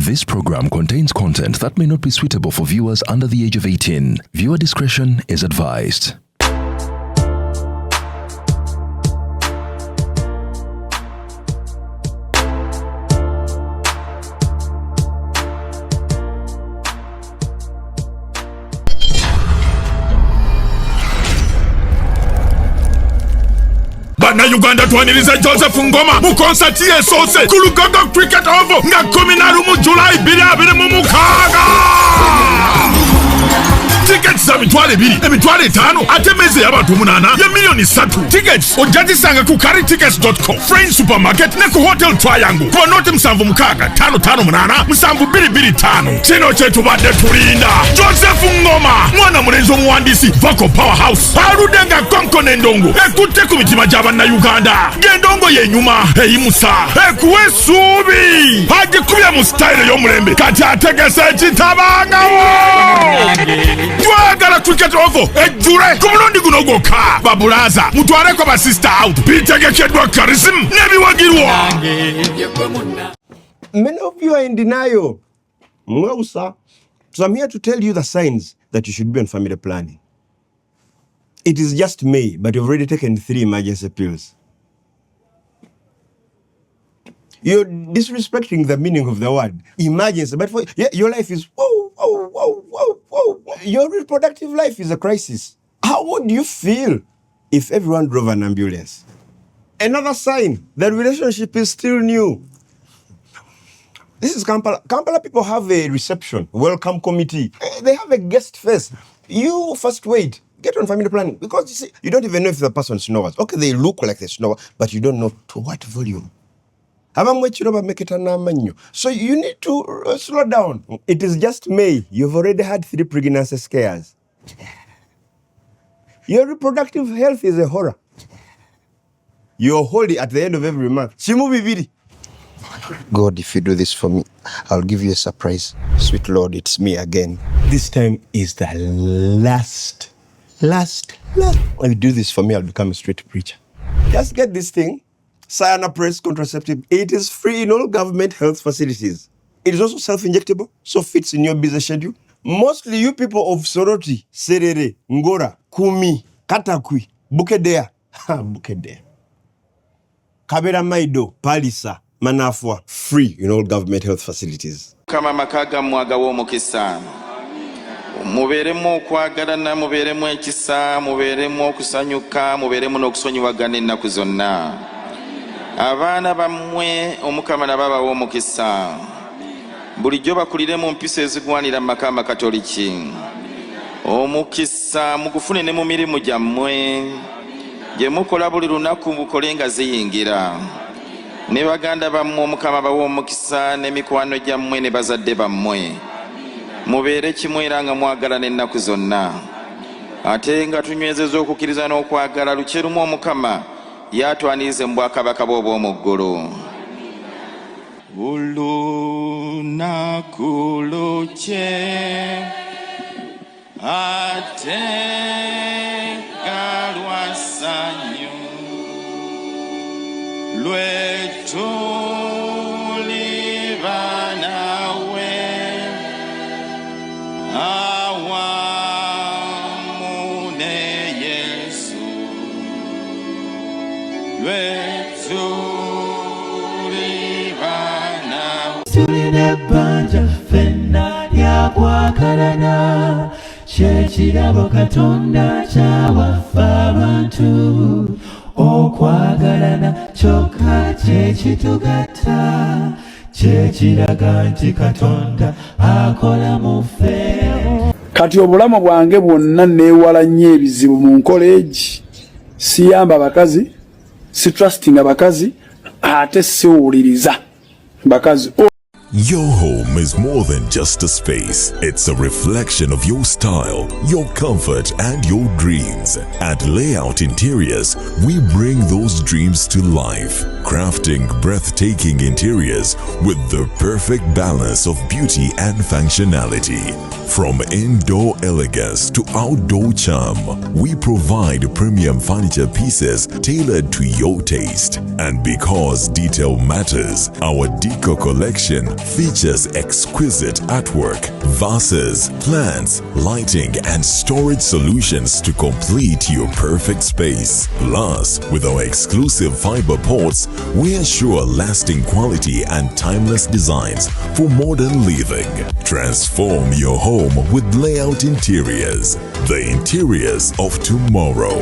This program contains content that may not be suitable for viewers under the age of 18. Viewer discretion is advised. Na Uganda twaniriza Joseph Ngoma mu concert y'esose ku Lugogo Cricket Oval nga 13 July 2026. Tickets za mitwale 2, emitwale 5, ate meze y'abantu 8 ya milioni 3. Tickets ojazisanga ku caritickets.com, Friend Supermarket ne ku Hotel Triangle. Kwa note 76558 72225. Kino kyetu badde tulinda. Joseph Ngoma, mwana mulenzi omuwandiisi Vocal Powerhouse. Aludenga konko n'endongo. Ekutte ku mitima gy'abanna Uganda. Gendongo yenyuma, eyimusa, ekuwe essuubi. Agikubye mu style y'omulembe. Kati ategese ekitabangawo. Twagala Cricket Oval ejjule ku mulundi guno gwokka. Babulaza mutwaleko ba sister out. Bitegekeddwa charism n'ebiwagirwa. Many of you are in denial. So I'm here to tell you the signs that you should be on family planning. It is just May, but you've already taken 3 emergency pills. You're disrespecting the meaning of the word emergency, but for your life is your reproductive life is a crisis. How would you feel if everyone drove an ambulance? Another sign that relationship is still new. This is Kampala. Kampala people have a reception, welcome committee. They have a guest first. You first wait. Get on family planning because you see, you don't even know if the person snores. Okay, they look like they snore, but you don't know to what volume. So you need to slow down. It is just May. You've already had 3 pregnancy scares. Your reproductive health is a horror. You're holy at the end of every month. God, if you do this for me, I'll give you a surprise. Sweet Lord, it's me again. This time is the last. If you do this for me, I'll become a straight preacher. Just get this thing. Cyanopress contraceptive. It is free in all government health facilities. It is also self-injectable, so fits in your busy schedule. Mostly you people of Soroti, Serere, Ngora, Kumi, Katakwi, Bukedea, Kabera Maido, Palisa, Manafwa, free in all government health facilities. Kama makaga mwaga wo mukisa. Muberemo okwagalana, muberemo ekisa, muberemo okusanyuka, muberemo n'okusonyiwagana ennaku zonna. Abaana bammwe omukama nababa w'omukisa bulijjo bakulire mu mpisa ezigwanira mu maka amakatoliki. Omukisa mugufune ne mu mirimu gyammwe gye mukola buli lunaku mukole nga ziyingira. Ne baganda bammwe omukama bawa omukisa n'emikwano gyammwe ne bazadde bammwe mubeere kimu era nga mwagalana ennaku zonna. Ate nga tunywezeza okukkiriza n'okwagala lukyerumu omukama yatwanirize mu bwakabaka bwe obw'omu ggulu. Olunaku lukye ate nga lwa ssanyu lwe tuliba nawe awamu ne Yesu lwe tuliba nawe. Tulina ebbanja ffenna lyakwakalana kyekirabo Katonda kyawaffe abantu okwagalana kyokka kyekitugatta kyekiraga nti Katonda akola mu ffe. Kati obulamu bwange bwonna neewala nnyo ebizibu mu nkoleegi. Siyamba bakazi, si trusting abakazi, ate siwuliriza bakazi. Your home is more than just a space. It's a reflection of your style, your comfort, and your dreams. At Layout Interiors, we bring those dreams to life, crafting breathtaking interiors with the perfect balance of beauty and functionality. From indoor elegance to outdoor charm, we provide premium furniture pieces tailored to your taste. And because detail matters, our decor collection features exquisite artwork, vases, plants, lighting, and storage solutions to complete your perfect space. Plus, with our exclusive fiber ports, we ensure lasting quality and timeless designs for modern living. Transform your home with Layout Interiors, the interiors of tomorrow.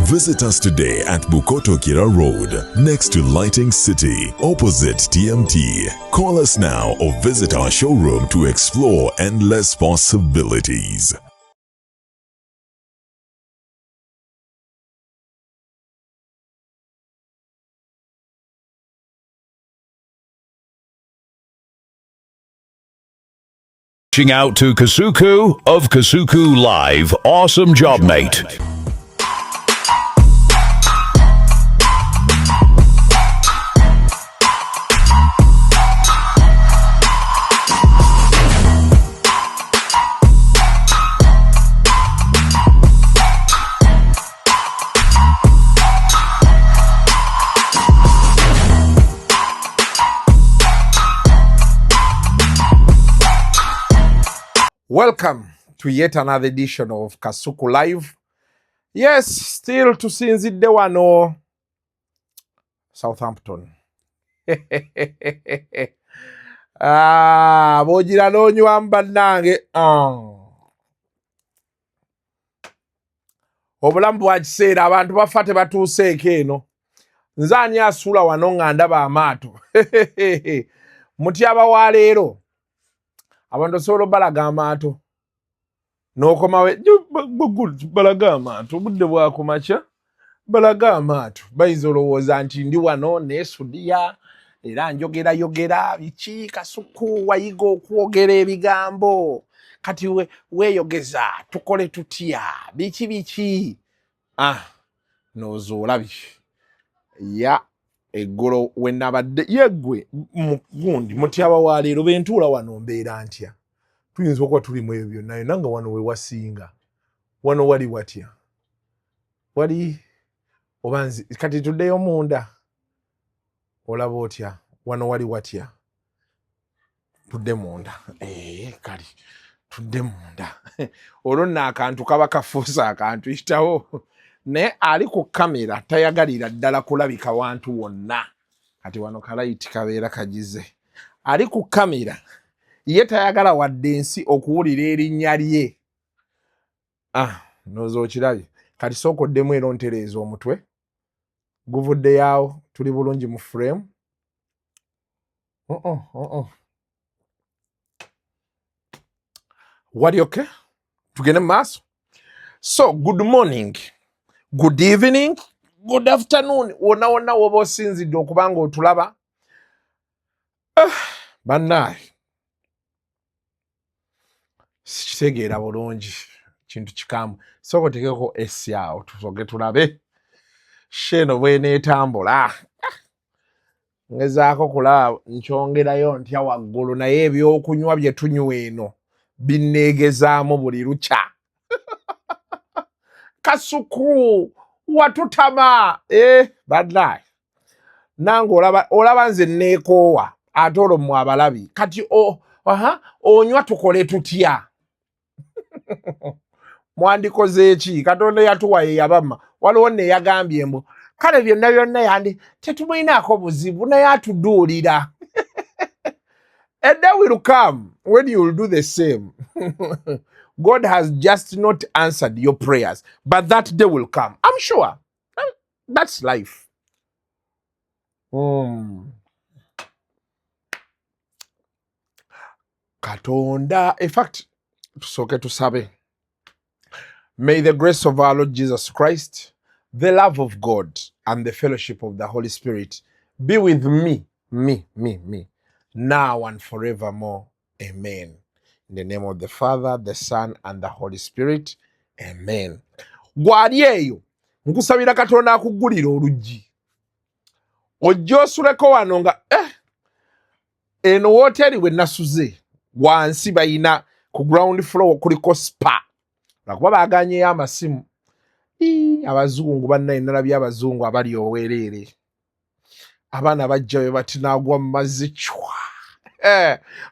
Visit us today at Bukoto Kira Road, next to Lighting City, opposite TMT. Call us now or visit our showroom to explore endless possibilities. Reaching out to Kasuku of Kasuku Live. Awesome job, mate. Welcome to yet another edition of Kasuku Live. Yes, still tusinzidde wano Southampton. Bojira n'onywa mbannange. Obulamu bwa kiseera abantu bafa tebatuuseeko eno. Nze ani asuula wano nga ndaba amaato. Mutyaba wa leero. Abantu osobola balaga amaato. N'okomawe balaga amaato budde bwakumakya balaga amaato bayinza olowooza nti ndi wano neesudiya era njogera biki Kasuku wayiga okwogera ebigambo kati weeyogeza tukole tutya biki noozoolabi ya eggolo we nabadde yeggwe gundi mutyaba wa leero bentuula wano mbeera ntya. Tuyinza okuba tuli mu ebyo byonna nanga wano we wasinga wano wali watya wali obanzi kati tuddeyo munda olaba otya wano wali watya tudde munda kali tudde munda olwo nno akantu kaba kafuusa akantu yitawo naye ali ku kamera tayagalira ddala kulabika wantu wonna kati wano kalayiti kabeera kagize ali ku kamera ye tayagala wadde ensi okuwulira erinnya lye. Nooza okirabye kati sooka oddemu era ontereeza omutwe guvudde yaawo tuli bulungi mu frame. Wali okay? Tugende mu maaso. So good morning, good evening, good afternoon wonna wonna woba osinzidde okubanga otulaba. Bannaaye sikitegeera bulungi kintu kikamu sooka oteekeko esi awo tusoge tulabe sheeno bweneetambula. Ngezaako kulaba nkyongerayo ntya waggulu naye ebyokunywa bye tunywa eno binneegezaamu buli lukya. Kasuku watutama bannaaye nange olaba nze neekoowa ate olwo mmwe abalabi kati onywa tukole tutya. Mwandikoze eki Katonda yatuwa ye yabamma waliwo ne yagambye mbu kale byonna byonna yandi tetumulinaako buzibu naye atuduulira. A day will come when you will do the same. God has just not answered your prayers, but that day will come. I'm sure. That's life. Katonda, in fact, tusooke tusabe. May the grace of our Lord Jesus Christ, the love of God, and the fellowship of the Holy Spirit be with me, now and forevermore. Amen. In the name of the Father, the Son, and the Holy Spirit. Amen. Gwali eyo, nkusabira Katonda akuggulira oluggi. Ojja osuleko wano nga eno wooteri we nasuze wansi bayina ku ground floor kuliko spa. Lwakuba baaganyeyo amasimu. Abazungu bannaye nalabye abazungu abali obwereere. Abaana bajjayo bati naagwa mu mazzi cwa.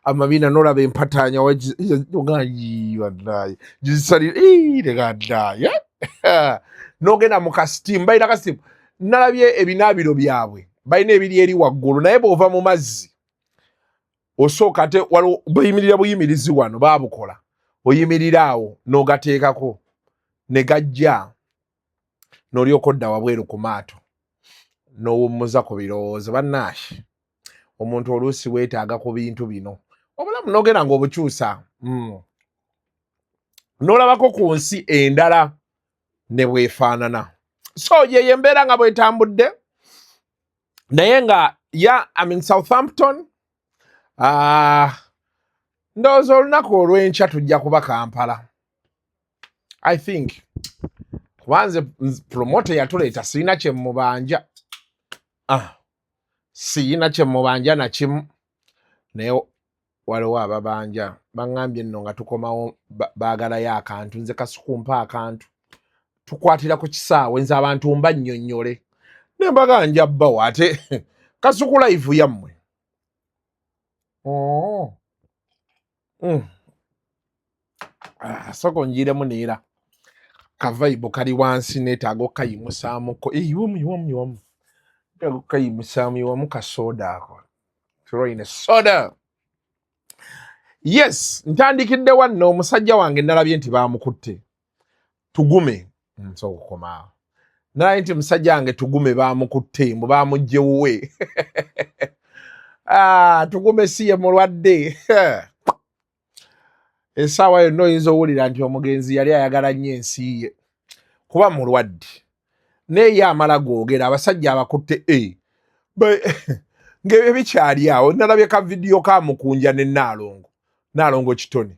Amabina nola bempatanya waji wallahi jisali legadaye nogenda mu kasitimu bayina kasitimu nalabye ebinabiro byabwe bayina ebiri eri waggulu naye bw'ova mu mazzi osooka ate waliwo bayimirira buyimirizi wano baabukola oyimirira awo n'ogateekako ne gajja n'olyoka odda wabweru ku maato n'owummuza ku birowoozo bannaashi omuntu oluusi weetaaga ku bintu bino obulamu n'ogenda ng'obukyusa n'olabako ku nsi endala ne bwefaanana so yeyo embeera nga bwetambudde naye nga Southampton ndowooza olunaku olw'enkya tujja kuba Kampala I think kubanze promote yatuleeta sirina kye mubanja sirina kye mubanja na kimu naye waliwo ababanja baŋŋambye nno nga tukomawo baagalayo akantu nze kasukumpa akantu tukwatira ku kisaawe nze abantu mbannyonnyole ne mbaga njabbawo ate Kasuku Live yammwe soko njiremu neera kavaibu kali wansi neetaaga okayimusaamuko iwamu okayimusaamu iwamu kasoda ako turoine soda yes ntandikidde wanno omusajja wange nalabye nti baamukutte tugume nsobola okukomawo nalabye nti musajja wange tugume baamukutte mbu baamuggyewe tugume si ye mulwadde essaawa yonna oyinza owulira nti omugenzi yali ayagala nnyo ensi ye kuba mulwadde naye ye amala googera abasajja abakutte ng'ebyo bikyali awo nalabye ka vidiyo kamukunja ne Naalongo Kitone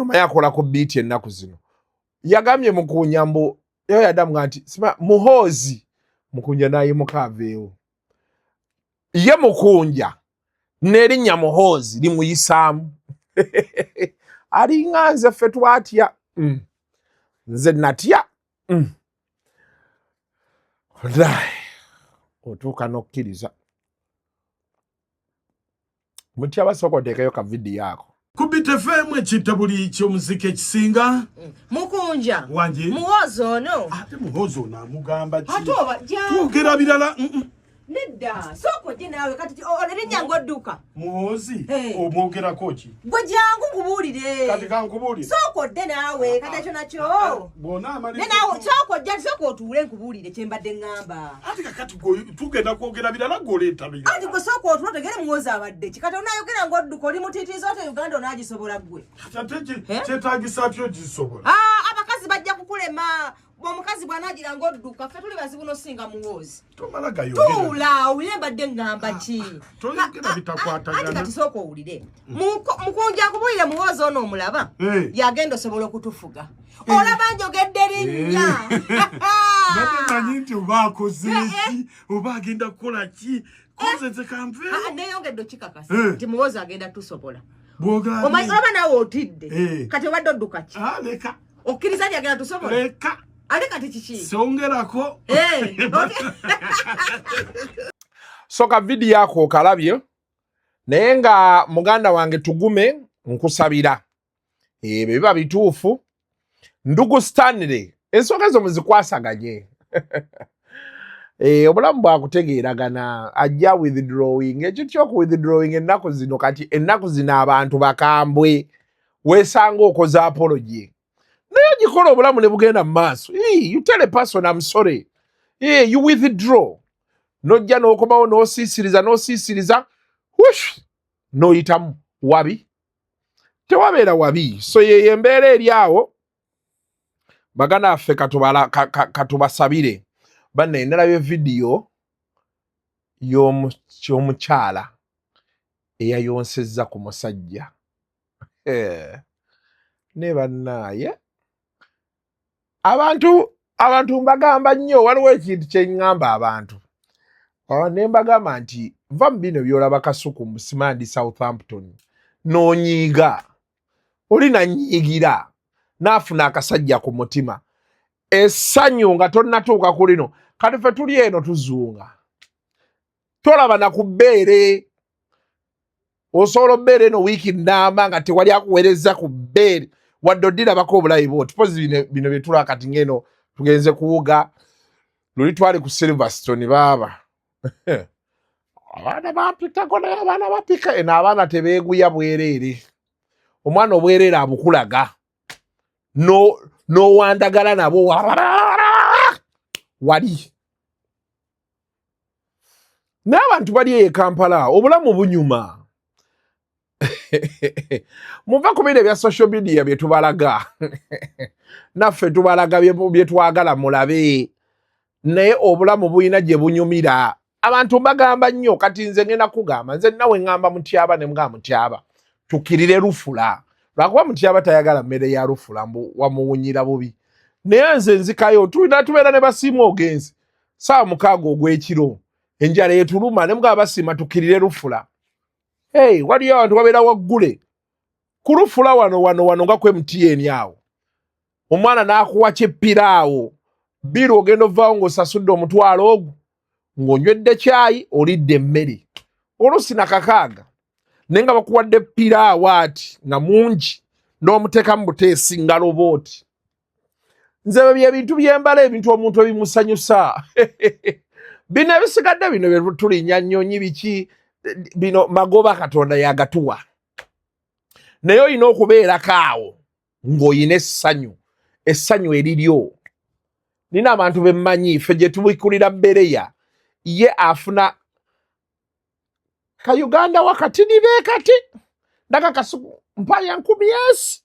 omanyi akola ku biiti ennaku zino yagambye Mukunya mbu yo yadamu nti muhoozi Mukunya n'ayimuka aveewo ye Mukunja n'erinnya muhoozi limuyisaamu alinga nze ffe twatya nze natya otuuka n'okkiriza mutya basooka oteekayo ka vidiyo ako kubite femu ekitta buli ky'omuziki ekisinga Mukunja wanje muhoozi ono ate muhoozi ono amugamba ki ate oba twogera birala nedda soko je nawe kati erinnya ng'odduka muhoozi omwogerako ki gwe jangu nkubuulire kati kankubuulire soko dde naawe kati ekyo nakyo bw'ona amalire ne naawe soko otuule nkubuulire kye mbadde ŋŋamba ate kakati tugenda kwogera birala gw'oleeta birala ati gwe soko otuula otegere muhoozi abadde ki kati onaayogera ng'odduka oli mutiitiiza ote Uganda onaagisobola ggwe ate kyetaagisa tyo gisobola abakazi bajja kukulema omukazi bw'anaagira ng'odduka ffe tuli bazibu n'osinga muhoozi tomala gayogera tuula owulire mbadde ŋŋamba ki toyogera bitakwatagana ati kati sooka owulire Mukunja akubuulire muhoozi ono omulaba yagenda osobola okutufuga olaba njogedde linnya bate manyi nti oba akoze ki oba agenda kukola ki koze nze kanve neyongedde okikakasa nti muhoozi agenda tusobola bw'ogambye olaba naawe otidde kati obadde odduka ki leka okkiriza nti agenda tusobola leka ate kati kiki songerako soka vidiyo ako okalabye naye nga muganda wange tugume nkusabira ebyo biba bituufu ndugu Stanley ensonga ezo muzikwasaganye obulamu bwakutegeeragana ajja withdrawing ekyo kyoku withdrawing ennaku zino kati ennaku zino abantu bakambwe weesanga okoze apology naye ogikola obulamu ne bugenda mu maaso you tell a person I'm sorry you withdraw nojja n'okomawo n'osiisiriza n'oyitamu wabi tewabeera wabi so yeyo embeera eri awo baganda baffe katubasabire banne nalabye vidiyo y'omukyala eyayonsezza ku musajja ne bannaaye abantu mbagamba nnyo waliwo ekintu kye ŋŋamba abantu ne mbagamba nti va mu bino by'olaba Kasuku mu Simandi Southampton n'onyiiga oli nanyiigira n'afuna akasajja ku mutima essanyu nga tonnatuuka ku lino kati ffe tuli eno tuzunga tolaba na ku bbeere osobola bbeere no wiiki nnamba nga tewali akuweereza ku bbeere wadde oddirabako obulayi bwoti pozi bino bye tulaba kati ngeno tugenze kuwuga luli twali ku Silverstone baaba abaana bampitako naye abaana bapika eno abaana tebeeguya bwereere omwana obwereere abukulaga n'owandagala nabo wali n'abantu bali eyo Kampala obulamu bunyuma muva ku bino ebya social media bye tubalaga naffe tubalaga bye twagala mulabe naye obulamu bulina gye bunyumira abantu mbagamba nnyo kati nze ngenda kugamba nze nawe ngamba mutyaba ne mga mutyaba tukirire Lufula lwakuba mutyaba tayagala mmere ya Lufula mbu wamuwunyira bubi naye nze nzikayo tulina tubeera ne basiima ogenzi saawa 6 ogw'ekiro enjala etuluma ne mga basiima tukirire Lufula waliyo abantu babeera waggule ku Lufula wano nga ku MTN awo omwana n'akuwa kyepiraawo biri ogenda ovaawo ng'osasudde omutwalo ogwo ng'onywedde kyayi olidde emmere oluusi na 6 naye nga bakuwadde piraawo ati nga mungi n'omuteekamu buteesi ngalo booti nze bye bintu byembala ebintu omuntu ebimusanyusa bino ebisigadde bino bye tulinnya nnyonyi biki bino magoba Katonda yagatuwa naye olina okubeerako awo ng'olina essanyu eriryo nina abantu bemmanyi ffe gye tubikulira Bereya ye afuna ka Uganda wakati nibe kati daga Kasuku mpaya 10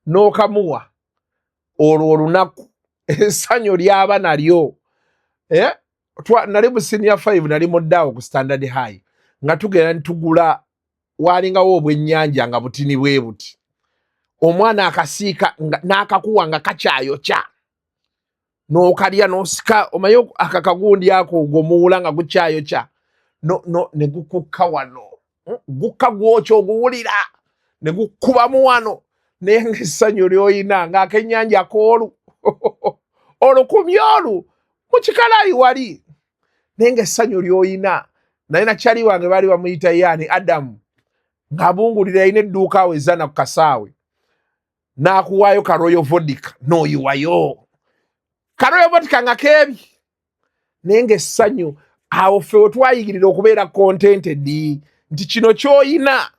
n'okamuwa olwo olunaku essanyu lyaba nalyo nali mu senior 5 nali muddaawo ku standard high nga tugenda ntugula walingawo obwennyanja nga butini bwe buti omwana akasiika n'akakuwa nga kakyayokya n'okalya n'osika omayo akakagundi ako ogwomuwula nga gukyayokya ne gukukka wano gukka gwokya oguwulira ne gukkubamu wano naye ng'essanyu ly'oyina ng'akennyanja koolu olukumye olu mukikalaayi wali naye ng'essanyu ly'oyina naye nakyali wange baali bamuyita yaani Adamu ng'abungulira yalina edduuka awo ezana ku kasaawe n'akuwaayo karoyo vodika n'oyiwayo karoyo vodika nga keebi naye ng'essanyu awo ffe we twayigirira okubeera contented nti kino ky'oyina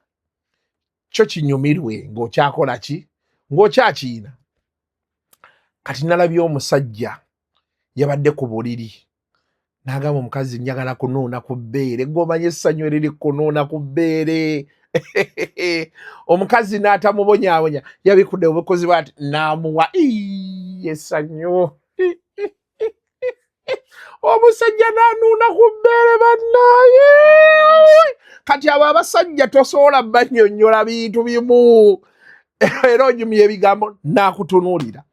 kyo kinyumirwe ng'okyakola ki ng'okyakiyina kati nalabye omusajja yabadde ku buliri n'agamba omukazi njagala kunuuna ku bbeere gw'omanye essanyu eriri kunuuna ku bbeere omukazi n'atamubonyaabonya yabikudde obukozi bwati n'amuwa essanyu omusajja n'anuuna ku bbeere bannaaye kati abo abasajja tosobola bannyonnyola bintu bimu era onyumya ebigambo n'akutunuulira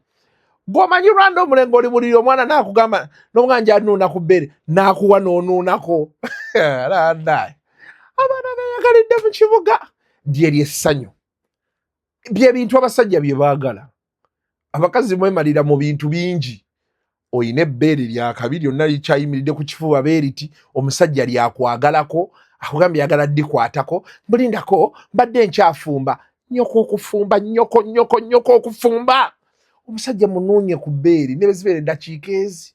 gw'omanyi lwanda omulengo oli buliri omwana n'akugamba n'omuganja anuuna ku bbeere n'akuwa n'onuunako landaaye abaana beeyagalidde mu kibuga lyeri essanyu byebintu abasajja bye baagala abakazi mwemalira mu bintu bingi oyina ebbeere lyakabi lyonna likyayimiridde ku kifuba beeriti omusajja lyakwagalako akugambye yagala ddikwatako mbulindako mbadde nkyafumba nnyoko okufumba nnyoko okufumba omusajja munuunye ku bbeere ne bezibeera eddakiika ezi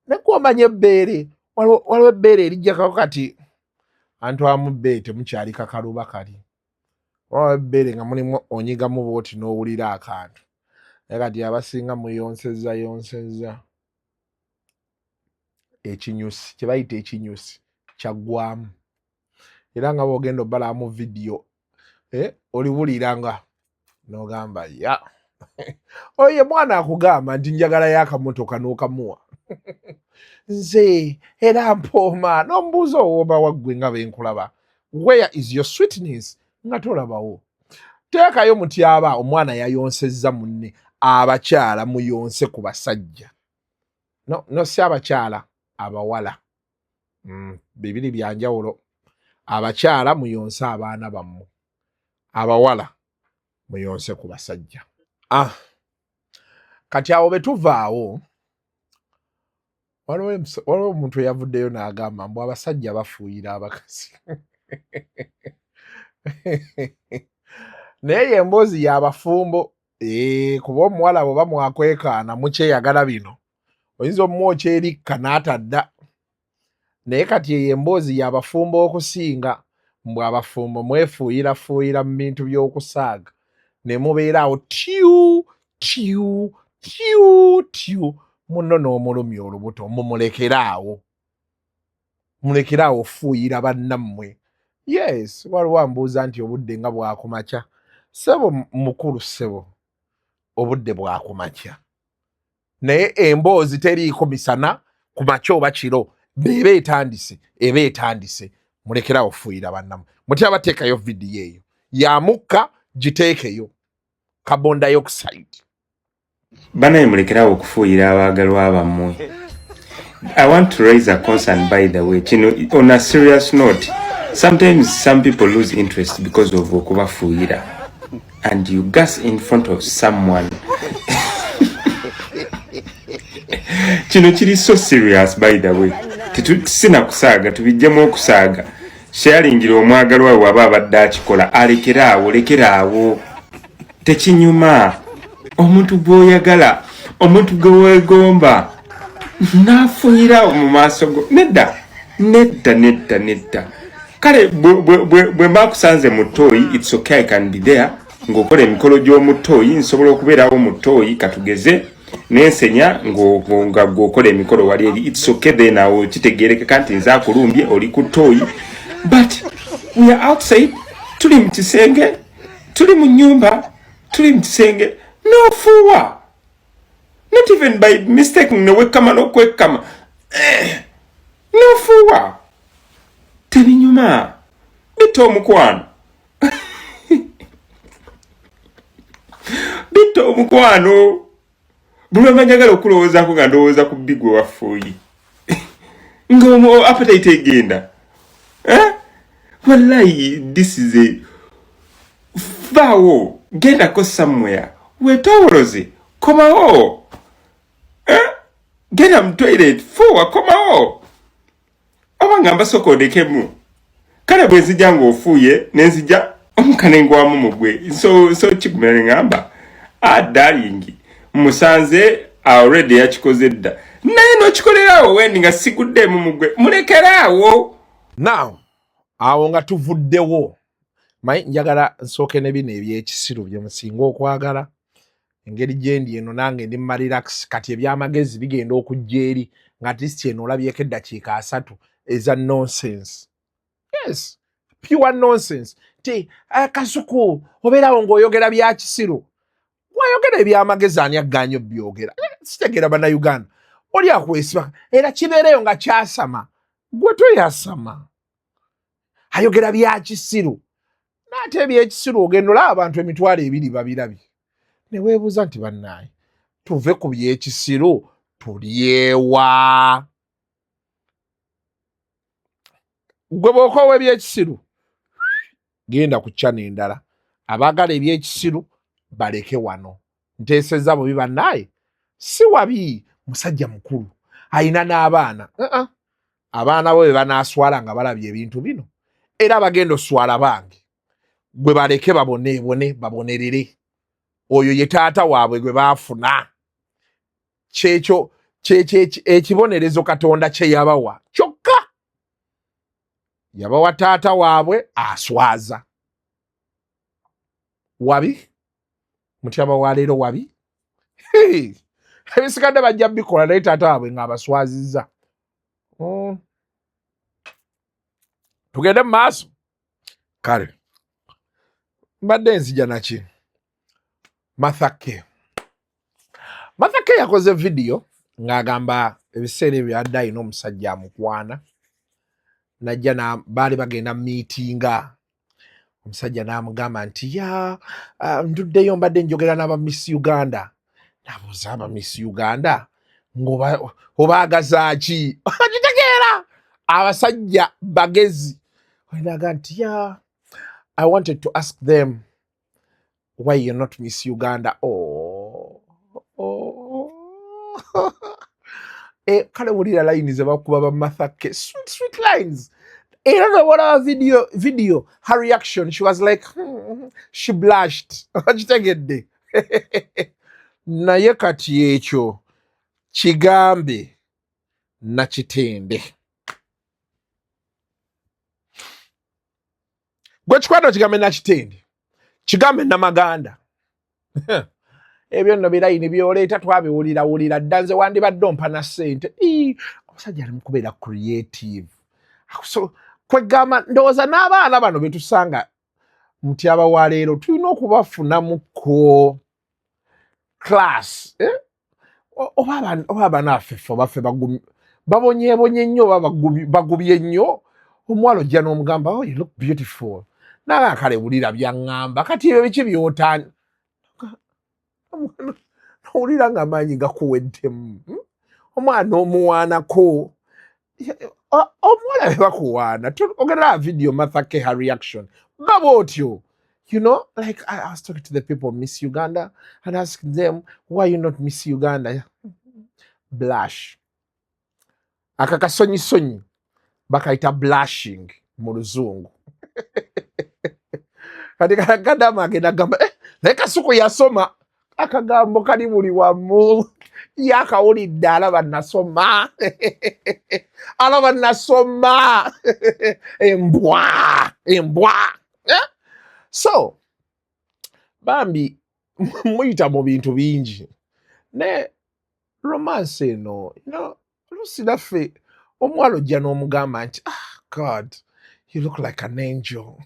nekwomanya ebbeere waliwo ebbeere erijjakako kati antu amu bbeere temukyali kakaluba kali waliwo ebbeere nga mulimu onyigamu booti n'owulira akantu naye kati abasinga muyonsezza ekinyusi kye bayita ekinyusi kyaggwamu era nga bw'ogenda obbalamu vidiyo oliwulira nga n'ogamba ya oye mwana akugamba nti njagala y'akamotoka n'okamuwa nze era mpooma n'omubuuza owooma waggwe nga benkulaba where is your sweetness nga tolabawo teekayo mutyaba omwana yayonsezza munne abakyala muyonse ku basajja no si abakyala abawala bibiri byanjawulo abakyala muyonse abaana bammwe abawala muyonse ku basajja kati awo betuvaawo waliwo omuntu eyavuddeyo n'agamba mbu abasajja bafuuyira abakazi naye emboozi y'abafumbo kuba omuwala bwe bamwakwekaana mukyeyagala bino oyinza omumwoka erikka n'atadda naye kati eyo emboozi y'abafumbo okusinga mbwe abafumbo mwefuuyirafuuyira mu bintu by'okusaaga ne mubeeraawo tyu tyu tyu tyu muno n'omulumya olubuto mumulekeraawo ofuuyira bannammwe. Yes, waliwo ambuuza nti obudde nga bwakumakya. Ssebo mukulu ssebo, obudde bwakumakya. Naye emboozi teriiko misana ku makya oba kiro. Eba etandise. Mulekerawo ofuuyira bannammwe. Mutya bateekayo vidiyo eyo. Yamukka giteekeyo. Carbon dioxide. Banaye mulekerawo okufuuyira abaagalwa bammwe. I want to raise a concern, by the way. On a serious note, sometimes some people lose interest because of okubafuuyira. And you gas in front of someone. Kiri so serious, by the way. Sina kusaaga, tubijjemu okusaaga. Sharingira omwagalwa waba abadde akikola. Lekeraawo. Tekinyuma. Omuntu gw'oyagala, omuntu gwe weegomba. Nafuuyira mu maaso go. Nedda. Kale bwe mbakusanze mu ttooyi, it's okay, I can be there. Ng'okola emikolo gy'omu ttooyi, nsobola okubeerawo mu ttooyi katugeze n'ensenya nga gw'okola emikolo wali eri, it's okay then awo kitegeerekeka nti nze akulumbye oli ku ttooyi. But we are outside, tuli mu kisenge, tuli mu nnyumba, tuli mu kisenge, n'ofuuwa. Not even by mistake newekama n'okwekama. N'ofuuwa. Tebinyuma. Bitta omukwano. Bitta omukwano. Bwe manjagala okulowoozaako nga ndowooza ku bbi gwe wafuuyi. Ng'omu appetite egenda. Wallahi, this is a... Vaawo. Gendako somewhere. Weetowoloze. Komawo. Genda mu toilet. Fuuwa. Komawo. Oba nga mbasokondekemu. Kale bwe nzija ng'ofuuye nenzija omukanengwamu mu gwe. So kikumira ngamba. Darling. Musanze already yakikoze dda. Naye n'okikolerawo wendi nga siguddemu mu gwe. Mulekeraawo. Now, awo nga tuvuddewo. Mayi njagala nsooke ne bino eby'ekisiru bye musinga okwagala. Engeri gyendi eno nange ndi relax kati ebyamagezi bigenda okujja eri nga at least eno olabyeko eddakiika 3 eza nonsense. Yes, pure nonsense. Kasuku obeerawo ng'oyogera bya kisiru. Wayogera ebyamagezi ani agganyo byogera. Sitegera bannayuganda. Oli akwesiba era kibeereyo nga kyasama. Gwe toyasama. Ayogera bya kisiru. N'ate ebyekisiru ogenda olaba abantu emitwalo 2 babirabye. Ne weebuuza nti bannaye tuve ku byekisiru tulyewa. Gwe bw'okoowa ebyekisiru genda ku channel endala. Abaagala ebyekisiru baleke wano. Nteesezza bubi bannaye si wabi. Musajja mukulu ayina n'abaana. Abaana bo be banaaswala nga balabye ebintu bino era bagenda oswala bange. Gwe baleke babonerere. Oyo ye taata waabwe gwe baafuna. Kyekyo ekibonerezo Katonda kye yabawa kyokka. Yabawa taata waabwe aswaza. Wabi? Mutyama wa leero wabi? Ebisigadde bajja bikola naye taata waabwe nga abaswazizza. Tugende mu maaso. Kale. Mbadde nzija naki? Mathake yakoze video ng'agamba ebiseera ebyo yadde alina omusajja amukwana. Najja baali bagenda meetinga. Omusajja n'amugamba nti nduddeyo mbadde njogera n'aba Miss Uganda. N'abuuza aba Miss Uganda obaagaza ki? Okitegeera abasajja bagezi. Olinaga nti I wanted to ask them why you're not Miss Uganda. Kale wulira line ze bakuba ba Mathake. Sweet lines. Era video, her reaction, she was like, she blushed. Kitegedde. Naye kati ekyo kigambe na kitende. Gwe kikwano kigambe na kitende. Kigambe na maganda. Ebyo nno birayini byoleeta twabiwulira dda nze wandibadde ompa na ssente. Omusajja ali mu kubeera creative. So kwegamba ndowooza n'abaana bano betusanga Mutyaba wa leero tulina okubafunamuko class. Oba abanaffe ffe baffe babonyeebonye nnyo oba bagubye nnyo. Omuwala ojja n'omugamba, oh, you look beautiful. Naye akalebulira byaŋŋamba kati ebyo biki by'otaani. Owulira ng'amaanyi gakuweddemu. Omwana omuwaanako. Omuwala be bakuwaana. Ogera video Mathake her reaction. Gabotyo. You know, like I was talking to the people of Miss Uganda and asking them, why you not Miss Uganda? Blush. Akakasonyi bakaita blushing mu Luzungu. Kati kadama agenda gamba, naye Kasuku yasoma. Akagambo kali buli wamu. Yakawulidde alaba nasoma. Alaba nasoma. Embwa. So, bambi muyita mu bintu bingi. Ne romance eno, you know, Lucy naffe omuwala ojja n'omugamba nti, God, you look like an angel.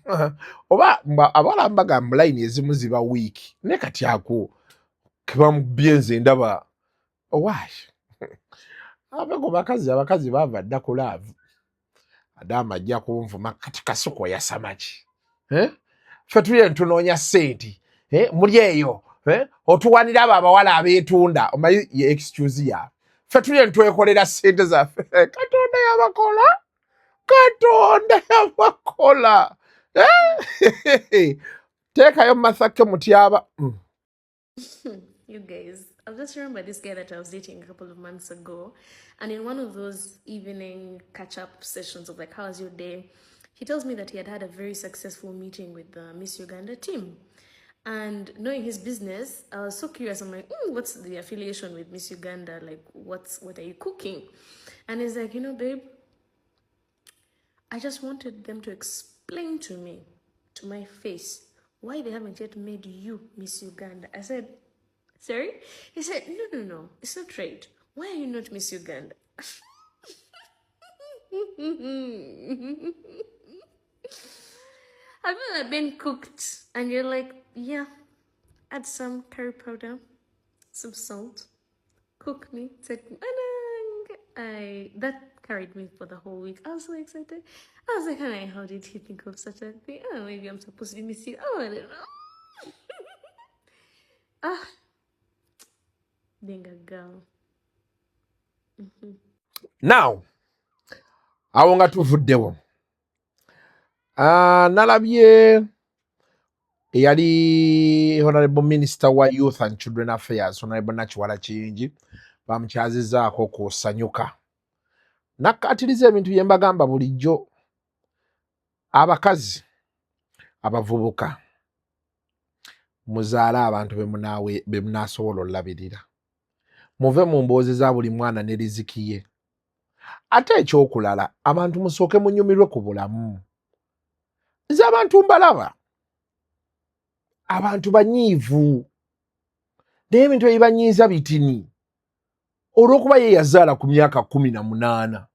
Oba abawala mbagamba line ezimu ziba weak. Ne kati ako kebamubye nze ndaba. Why? Abego abakazi bava dda ku love. Adama ajja kunvuma kati Kasuku yasamaki. Ffe tuli tunoonya ssente. Muli eyo. Otuwanira abo abawala abeetunda. Omanyi ye excuse ya. Ffe tuli twekolera ssente zaffe. Katonda yabakola. Teekayo Mathake Mutyaba. You guys, I've just remembered this guy that I was dating a couple of months ago, and in one of those evening catch-up sessions of like, how's your day? He tells me that he had a very successful meeting with the Miss Uganda team. And knowing his business, I was so curious. I'm like, what's the affiliation with Miss Uganda? Like, what are you cooking? And he's like, you know, babe, I just wanted them to explain to me, to my face, why they haven't yet made you Miss Uganda. I said, sorry? He said, no, it's not right. Why are you not Miss Uganda? Have you ever been cooked and you're like, yeah, add some curry powder, some salt, cook me. Said, that carried me for the whole week. I was so excited. I was like, honey, how did he think of such a thing? Oh, maybe I'm supposed to be Miss Uganda. Oh, I don't know. Being a girl. Now, awo nga tuvuddewo. Nalabye eyali Honorable Minister wa Youth and Children Affairs, Honorable Nakiwala Kiyingi, bamukyazizaako kusanyuka. Nakkaatiriza ebintu bye mbagamba bulijjo. Abakazi, abavubuka, muzaale abantu be munaasobola olabirira. Muve mu mboozi za buli mwana ne riziki ye. Ate ekyokulala, abantu musooke munyumirwe ku bulamu. Nze abantu mbalaba. Abantu banyiivu. Naye ebintu ebibanyiiza bitini. Olw'okuba ye yazaala ku myaka 18.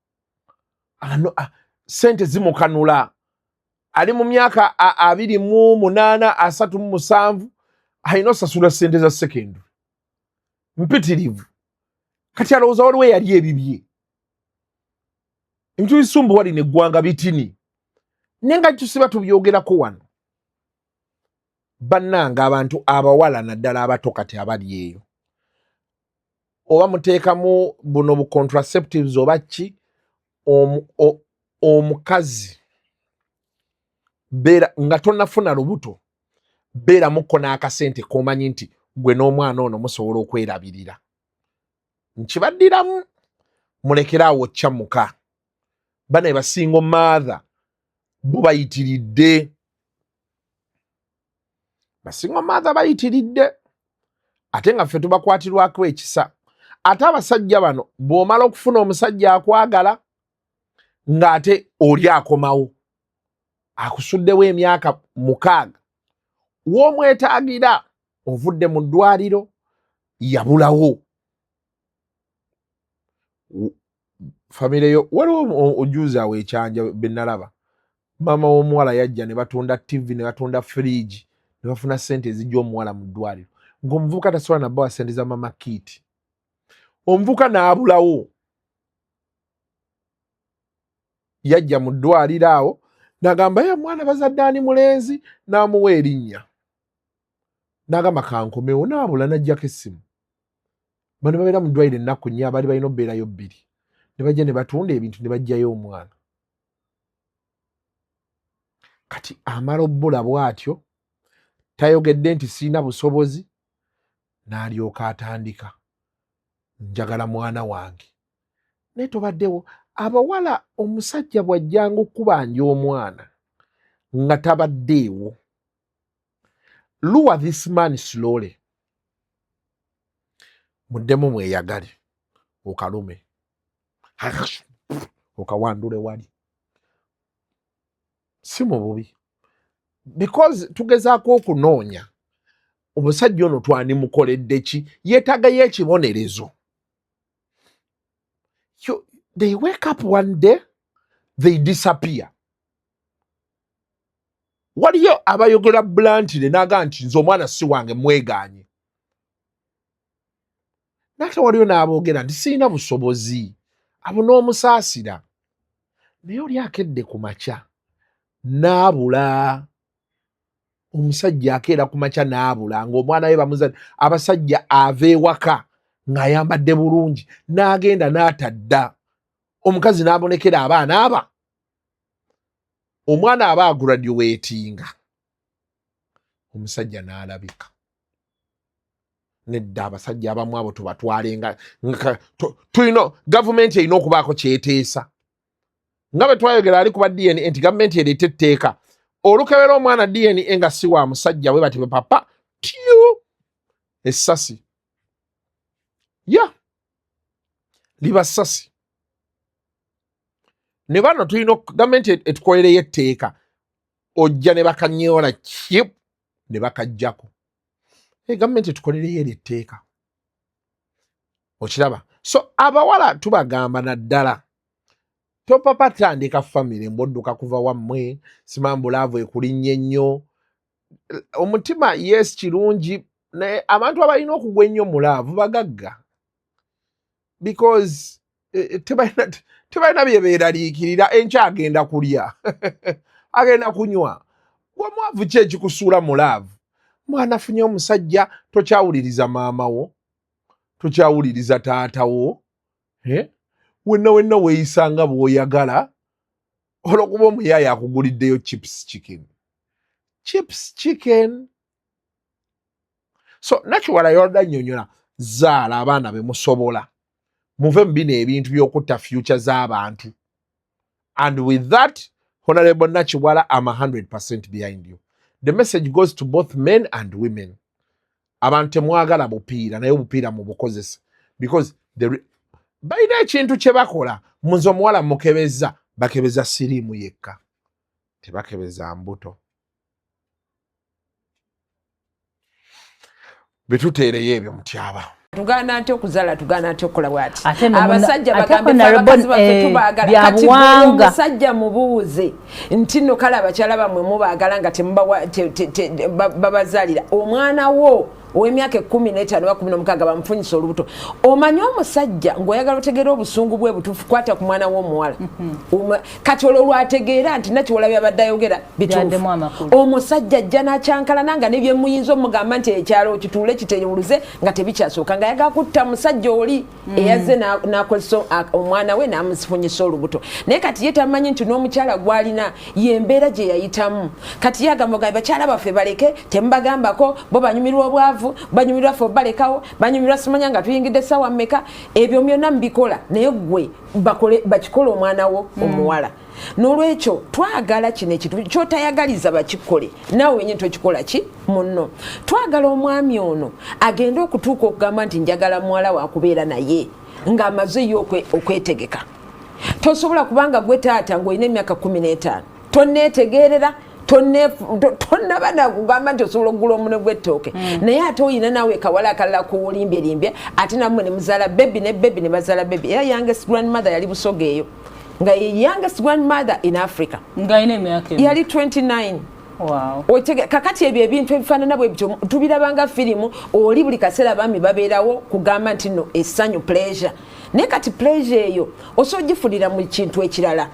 Sente zimukanula. Ali mu myaka 28, 37, alina osasula sente za secondary. Mpitirivu. Kati alowooza waliwo yali ebibye. Ebintu bisumbuwa lino eggwanga bitini. Nenga tusiba tubyogerako wano. Bannanga abantu abawala naddala abato kati abali eyo. Oba muteekamu buno bu contraceptives oba ki, omukazi beera nga tonnafuna lubuto, beera mukko n'akasente k'omanyi nti gwe n'omwana ono musobola okwerabirira. Nkibaddiramu, mulekeraawo kyamuka. Bane basingo mother bo bayitiridde basinga maatha bayitiridde ate nga ffe tubakwatirwako ekisa ate abasajja bano bw'omala okufuna omusajja akwagala ng'ate oli akomawo akusuddewo emyaka 6 w'omwetaagira ovudde mu ddwaliro yabulawo famire yo waliwo ojuzi awo ekyanja benalaba mama w'omuwala yajja ne batunda TV ne batunda fridge ne bafuna sente ezijja omuwala mu ddwaliro ng'omuvubuka tasobola nabbawa sente za mama kiti omuvubuka n'abulawo yajja mu ddwaliro awo n'agamba ye mwana bazadde ani mulenzi n'amuwa erinnya n'agamba kankomewo n'abula n'ajjako essimu bano babeera mu ddwaliro ennaku 4 abaali balina obbeerayo 2 ne bajja ne batunda ebintu ne bajjayo omwana kati amala obbula bw'atyo tayogedde nti siina busobozi n'alyoka atandika njagala mwana wange naye tobaddewo abawala omusajja bw'ajjanga okubanja omwana nga tabaddeewo lure this man slowly muddemu mweyagale okalume okawandule wali si mu bubi because tugezaako okunoonya omusajja ono twanimukoledde ki yeetagayo ekibonerezo they wake up one day they disappear waliyo abayogera bluntly naga nti nze omwana si wange mweganye nate waliyo n'aboogera nti siina busobozi abo n'omusaasira naye oli akedde ku makya n'abula omusajja akeera ku makya n'abula ng'omwana we bamuzadde abasajja ava ewaka ng'ayambadde bulungi n'agenda n'atadda omukazi n'abonekera abaana aba omwana aba aguraduatinga omusajja n'alabika nedda abasajja abamu abo tubatwalenga tulina gavumenti erina okubaako kyeteesa nga bwe twayogera ali kuba DNA nti gavumenti ereeta etteeka olukebera omwana DNA nga si wa musajja we bati papa tyu essasi ya liba ssasi ne bano tulina gavumenti etukolereyo etteeka ojja ne bakanyoola kyip ne bakajjako gavumenti etukolereyo eryo etteeka okiraba so abawala tubagamba naddala topapa tandika famire mbodduka kuva wammwe simambulaavu ekulinnye nnyo omutima yes kirungi naye abantu abalina okugwa ennyo mulaavu bagagga because tebalina byebeeraliikirira enkya agenda kulya agenda kunywa wamwavu ki ekikusuula mulaavu mwana afunye omusajja tokyawuliriza maama wo tokyawuliriza taata wo wenna weeyisanga bw'oyagala olwokuba omuyaaya akuguliddeyo chips chicken so nakiwala yolda nnyonnyola zaala abaana be musobola muve mu bino ebintu by'okutta future z'abantu and with that Honorable Nachiwala, I'm 100% behind you. The message goes to both men and women. Abantu mwagala bupiira naye bupiira mu bukozesa because balina ekintu kye bakola munze omuwala mukebeza bakebeza siriimu yekka tebakebeza mbuto bituteereyo ebyo mutyaba tugana ate okuzala tugana ate okukola bwati abasajja bagambe abakazi baffe tubaagala kati omusajja mubuuze nti no kale abakyala bamwe mubaagala nga babazaalira omwana wo ow'emyaka 15 wa 16 bamufunyisa olubuto omanyi omusajja ng'oyagala otegeera obusungu bwe butuufu kwata ku mwana w'omuwala kati olwo lwategeera nti Nakiwala byabadde ayogera bituufu omusajja ajja n'akyankalana nga nebyemuyinza omugamba nti ekyalo kituule kitewuluze nga tebikyasooka nga yagala kutta musajja oli eyazze n'akozesa omwana we n'amufunyisa olubuto naye kati ye tamanyi nti n'omukyala gw'alina yembeera gye yayitamu kati yagamba bakyala baffe baleke temubagambako bo banyumirwa obwavu mwavu banyumirwa fo balekawo banyumirwa simanya nga tuyingidde sawa mmeka ebyo byonna mbikola naye gwe bakikola omwana wo omuwala n'olwekyo twagala kino ekintu kyotayagaliza bakikole naawe wenye tokikola ki munno twagala omwami ono agende okutuuka okugamba nti njagala muwala wakubeera naye ng'amazeyo okwetegeka tosobola kubanga gwe taata ng'olina emyaka 15 tonneetegeerera tonnaba nakugamba nti osobola okugula omune gw'ettooke naye ate oyina naawe kawala akalala kuwulimbye ate nammwe ne muzaala bebi ne bebi ne bazaala bebi era youngest grandmother yali busoga eyo nga youngest grandmother in Africa yali 29. Wow. Kakati ebyo ebintu ebifaanana bwe bityo tubirabanga firimu oli buli kaseera abaami babeerawo kugamba nti no essanyu pleasure naye kati pleasure eyo osobola ogifulira mu kintu ekirala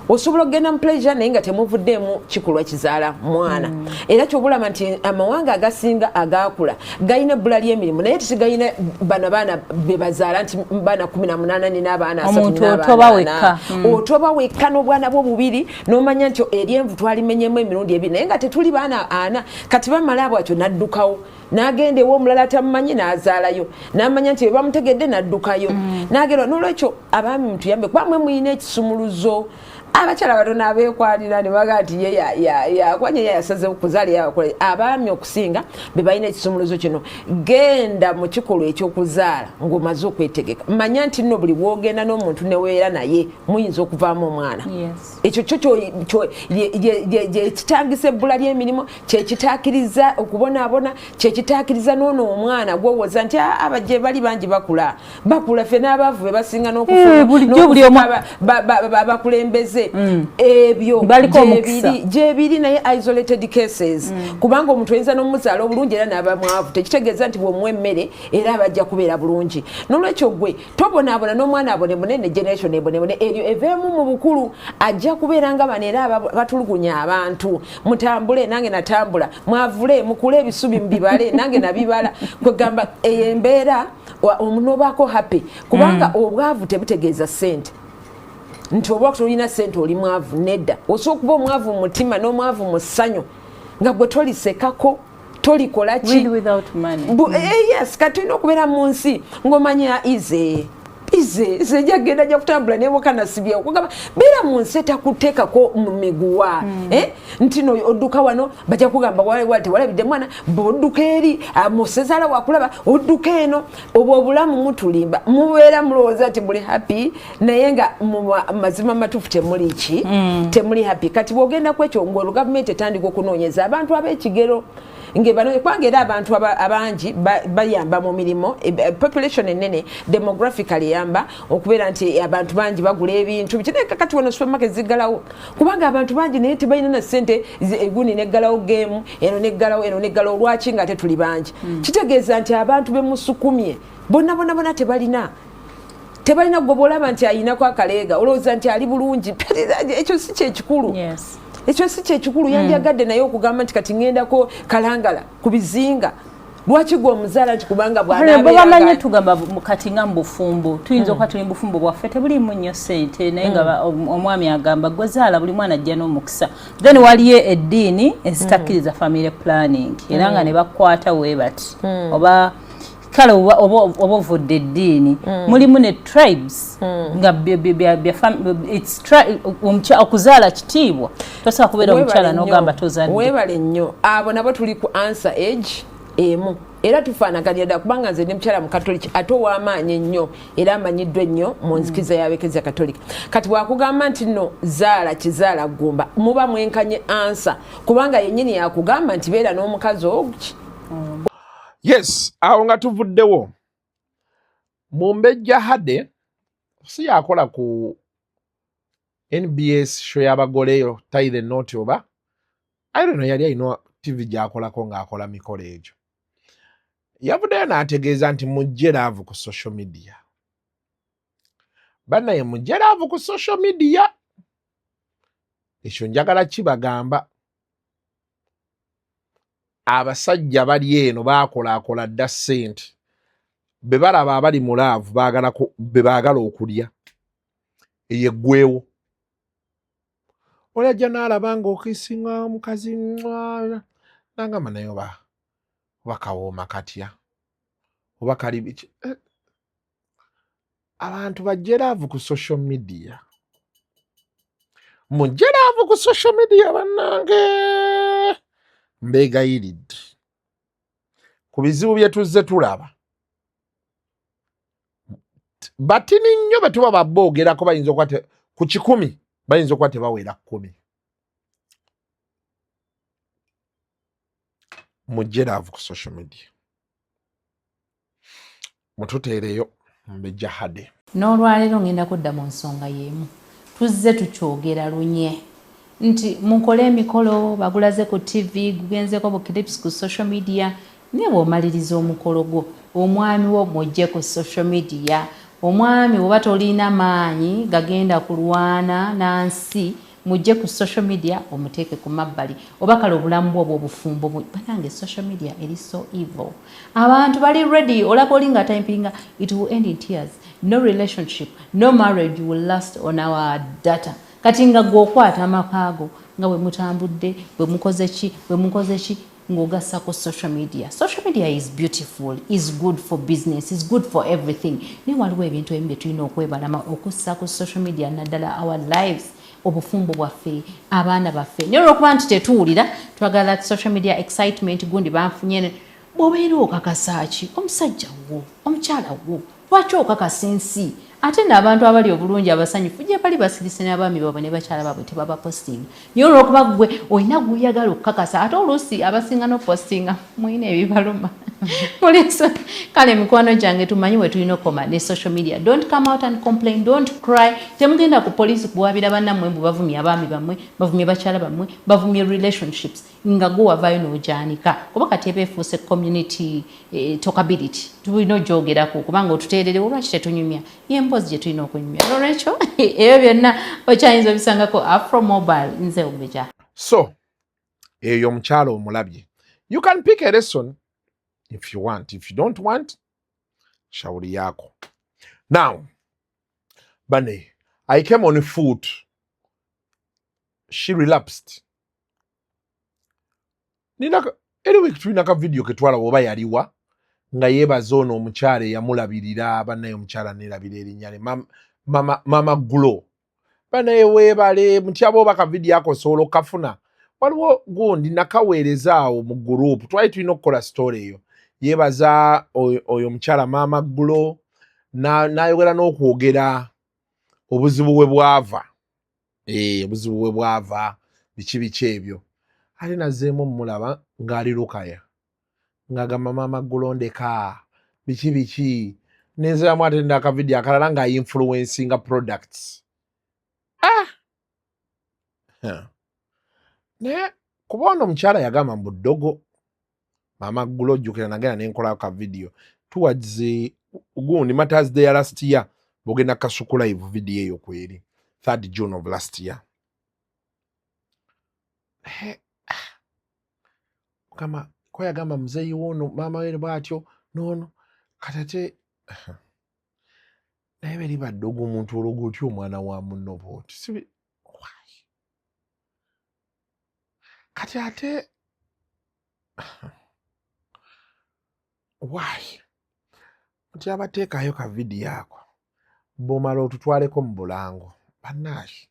osobola okgenda mu pleasure naye nga temuvuddeemu kikulwa kizaala mwana era kyobulaba nti amawanga agasinga agaakula galina ebbula ly'emirimu naye tisigayina bano baana be bazaala nti baana 18 nina abaana 3 otoba wekka n'obwana bwo bubiri n'omanya nti eryenvu twalimenyemu emirundi ebiri naye nga tetuli baana 4 kati bamala bwatyo n'addukawo n'agenda ew'omulala tamumanyi n'azaalayo n'amanya nti bamutegedde n'addukayo n'agenda n'olwekyo abaami mutuyambe kuba mwe muyina ekisumuluzo abakyala batono abeekwalira ne baga nti yakwanye yasaze okuzaala yabakola abaami okusinga be balina ekisumuluzo kino genda mu kikolwa ekyokuzaala ng'omaze okwetegeka manya nti nno buli bwogenda n'omuntu neweera naye muyinza okuvaamu omwana ekyo kyo kyekitangisa ebbula ly'emirimu kyekitaakiriza okubonaabona kyekitaakiriza n'ono omwana gwowoza nti abajje bali bangi bakula ffe n'abaavu be basinga n'okufuna abakulembeze ebyo gyebiri naye isolated cases kubanga omuntu oyinza n'omuzaala obulungi era n'abamwavu tekitegeeza nti bw'omuwa emmere era abajja kubeera bulungi n'olwekyo gwe tobonaabona n'omwana abonebone ne generation ebonebone eryo eveemu mu bukulu ajja kubeera nga bano era batulugunya abantu mutambule nange natambula mwavule mukule ebisubi mubibale nange nabibala kwegamba eyo embeera omunobaako happy kubanga obwavu tebutegeeza ssente nti oba tulina ssente oli mwavu nedda osobola okuba omwavu mu mutima n'omwavu mu ssanyu nga gwe tolisekako tolikola ki yes kati olina okubeera mu nsi ng'omanya ize jagenda ja kutambula nebuka nasibya okugamba beera mu nsi etakuteekako mu miguwa nti no odduka wano bajja kugamba tewalabidde mwana bodduka eri musezaala wakulaba odduka eno obwo obulamu mutulimba mubeera mulowooza nti muli happy naye nga mazima matuufu temuli happy kati bwogenda ku ekyo ng'olu gavumenti etandika okunoonyeza abantu ab'ekigero kubanga era abantu abangi bayamba mu mirimu population enene demographically yamba okubeera nti abantu bangi bagula ebintu kati wano supermarket ziggalawo kubanga abantu bangi naye tebalina na ssente egundi neggalawo geemu eno neggalawo lwaki nga tetuli bangi kitegeeza nti abantu bemusukumye bonna tebalina gwe bw'olaba nti ayinako akaleega olowooza nti ali bulungi ekyo si kyekikulu ekyo si kyekikulu yanjagadde naye okugamba nti kati ŋŋendako kalangala ku bizinga lwaki gwe omuzaala nti kubanga bwabamanye tugamba kati nga mu bufumbo tuyinza okuba tuli mu bufumbo bwaffe tebulimu nnyo ssente naye nga omwami agamba gwe zaala buli mwana ajja n'omukisa then waliyo eddiini ezitakkiriza family planning era nga ne bakwata wee bati oba kale oba ovudde eddiini mulimu ne tribes nga okuzaala kitiibwa tosobola kubeera omukyala n'ogamba tozadde weebale nnyo abo nabo tuli ku answer age emu era tufaanaganya ddala kubanga nze ndi mukyala mukatoliki ate ow'amaanyi ennyo era amanyiddwa ennyo mu nzikiriza y'abeeklezia katolika kati bwakugamba nti nno zaala kizaala gumba muba mwenkanye ansa kubanga yennyini yakugamba nti beera n'omukazi oguki yes awo nga tuvuddewo Mumbejja Hade si yakola ku NBS show y'abagole Taile Note oba I don't know yali ayina TV gy'akolako ng'akola mikolo egyo yavuddeyo n'ategeeza nti mujje laavu ku social media bannaye mujje laavu ku social media ekyo njagala kibagamba abasajja bali eno baakolakola dda ssente be balaba abali mu laavu baagala okulya eyeggwewo olajja n'alaba ng'okisinga omukazi nangamba naye oba Wakawooma katya oba kali biki abantu bajjeravu ku social media mujjeravu ku social media bannange mbeegayiridde ku bizibu bye tuzze tulaba batini nnyo bwe tuba baboogerako bayinza okuba ku 100 bayinza okuba tebawera 10 mujjeravu ku social media mututeereyo mbejjahade n'olwaleero ngenda kudda mu nsonga y'emu tuzze tukyogera lunye nti mukole emikolo bagulaze ku TV gugenzeko bu clips ku social media ne bw'omaliriza omukolo gwo omwami wo mujje ku social media omwami bw'oba tolina maanyi gagenda kulwana nansi mujje ku social media omuteeke ku mabbali oba kale obulamu bwo obufumbo banange social media eri so evil abantu bali ready olaba olinga typinga it will end in tears no relationship no marriage will last on our data kati nga gwokwata amakaago nga bwe mutambudde bwe mukoze ki ng'ogassa ku social media. Social media is beautiful, is good for business, is good for everything. Naye waliwo ebintu ebimu bye tulina okwebalama okussa ku social media naddala our lives obufumbo bwaffe abaana baffe naye olwokuba nti tetuwulira twagala social media excitement gundi banfunye bw'obeera okakasa ki omusajja wo omukyala wo lwaki okakasa ensi ate n'abantu abali obulungi abasanyufu gye bali basirise n'abaami baabwe ne bakyala baabwe tebaba posting naye olwokuba gwe olina gweyagala okukakasa ate oluusi abasinga n'opostinga mulina ebibaluma muliso kale mikwano gyange tumanyi we tulina okoma ne social media. Don't come out and complain, don't cry. Temugenda ku police kuwabira bannammwe mbu bavumye abaami bammwe bavumye bakyala bammwe bavumye relationships nga gwe wavaayo n'ojanika kuba kati eba efuuse community talkability tulina ogyogerako kubanga otuteererewo lwaki tetunyumya yempozi gye tulina okunyumya olwekyo ebyo byonna okyayinza obisangako Afro Mobile nze Ebya. So eyo omukyalo omulabye you can pick a lesson if you want. If you don't want, shauri yako. Now, Bane, I came on foot. She relapsed. Every week tuinaka video ketwala oba yaliwa nga yebaza ono omukyala yamulabirira banaye omukyala nerabira erinnya mama Gulo. Banaye weebale mutyabo oba ka video ako solo kafuna. Waliwo gundi nakaweereza awo mu group. Twali tulina okukola story eyo. Yebaza oyo mukyala mama Gulo n'ayogera n'okwogera obuzibu bwe bwava obuzibu bwe bwava biki ebyo ali nazzeemu mulaba ng'ali Lukaya ng'agamba mama Gulo ndeka biki nenziramu ate ndakavidiyo akalala ng'ayinfluencinga products naye kuba ono omukyala yagamba mu buddogo mama Gulo jjukira nagenda nenkolako ka video towards gundi Mother's Day last year bogenda Kasuku Live video eyo kweri 3rd June of last year. Kama kwa yagamba mzeyi wono mama wene bwatyo nono katate naye beri baddogo omuntu ologo otyo omwana wa munno bwoti sibi kati ate why nti abateekayo ka video ako bomala otutwaleko mu bulango bannaashi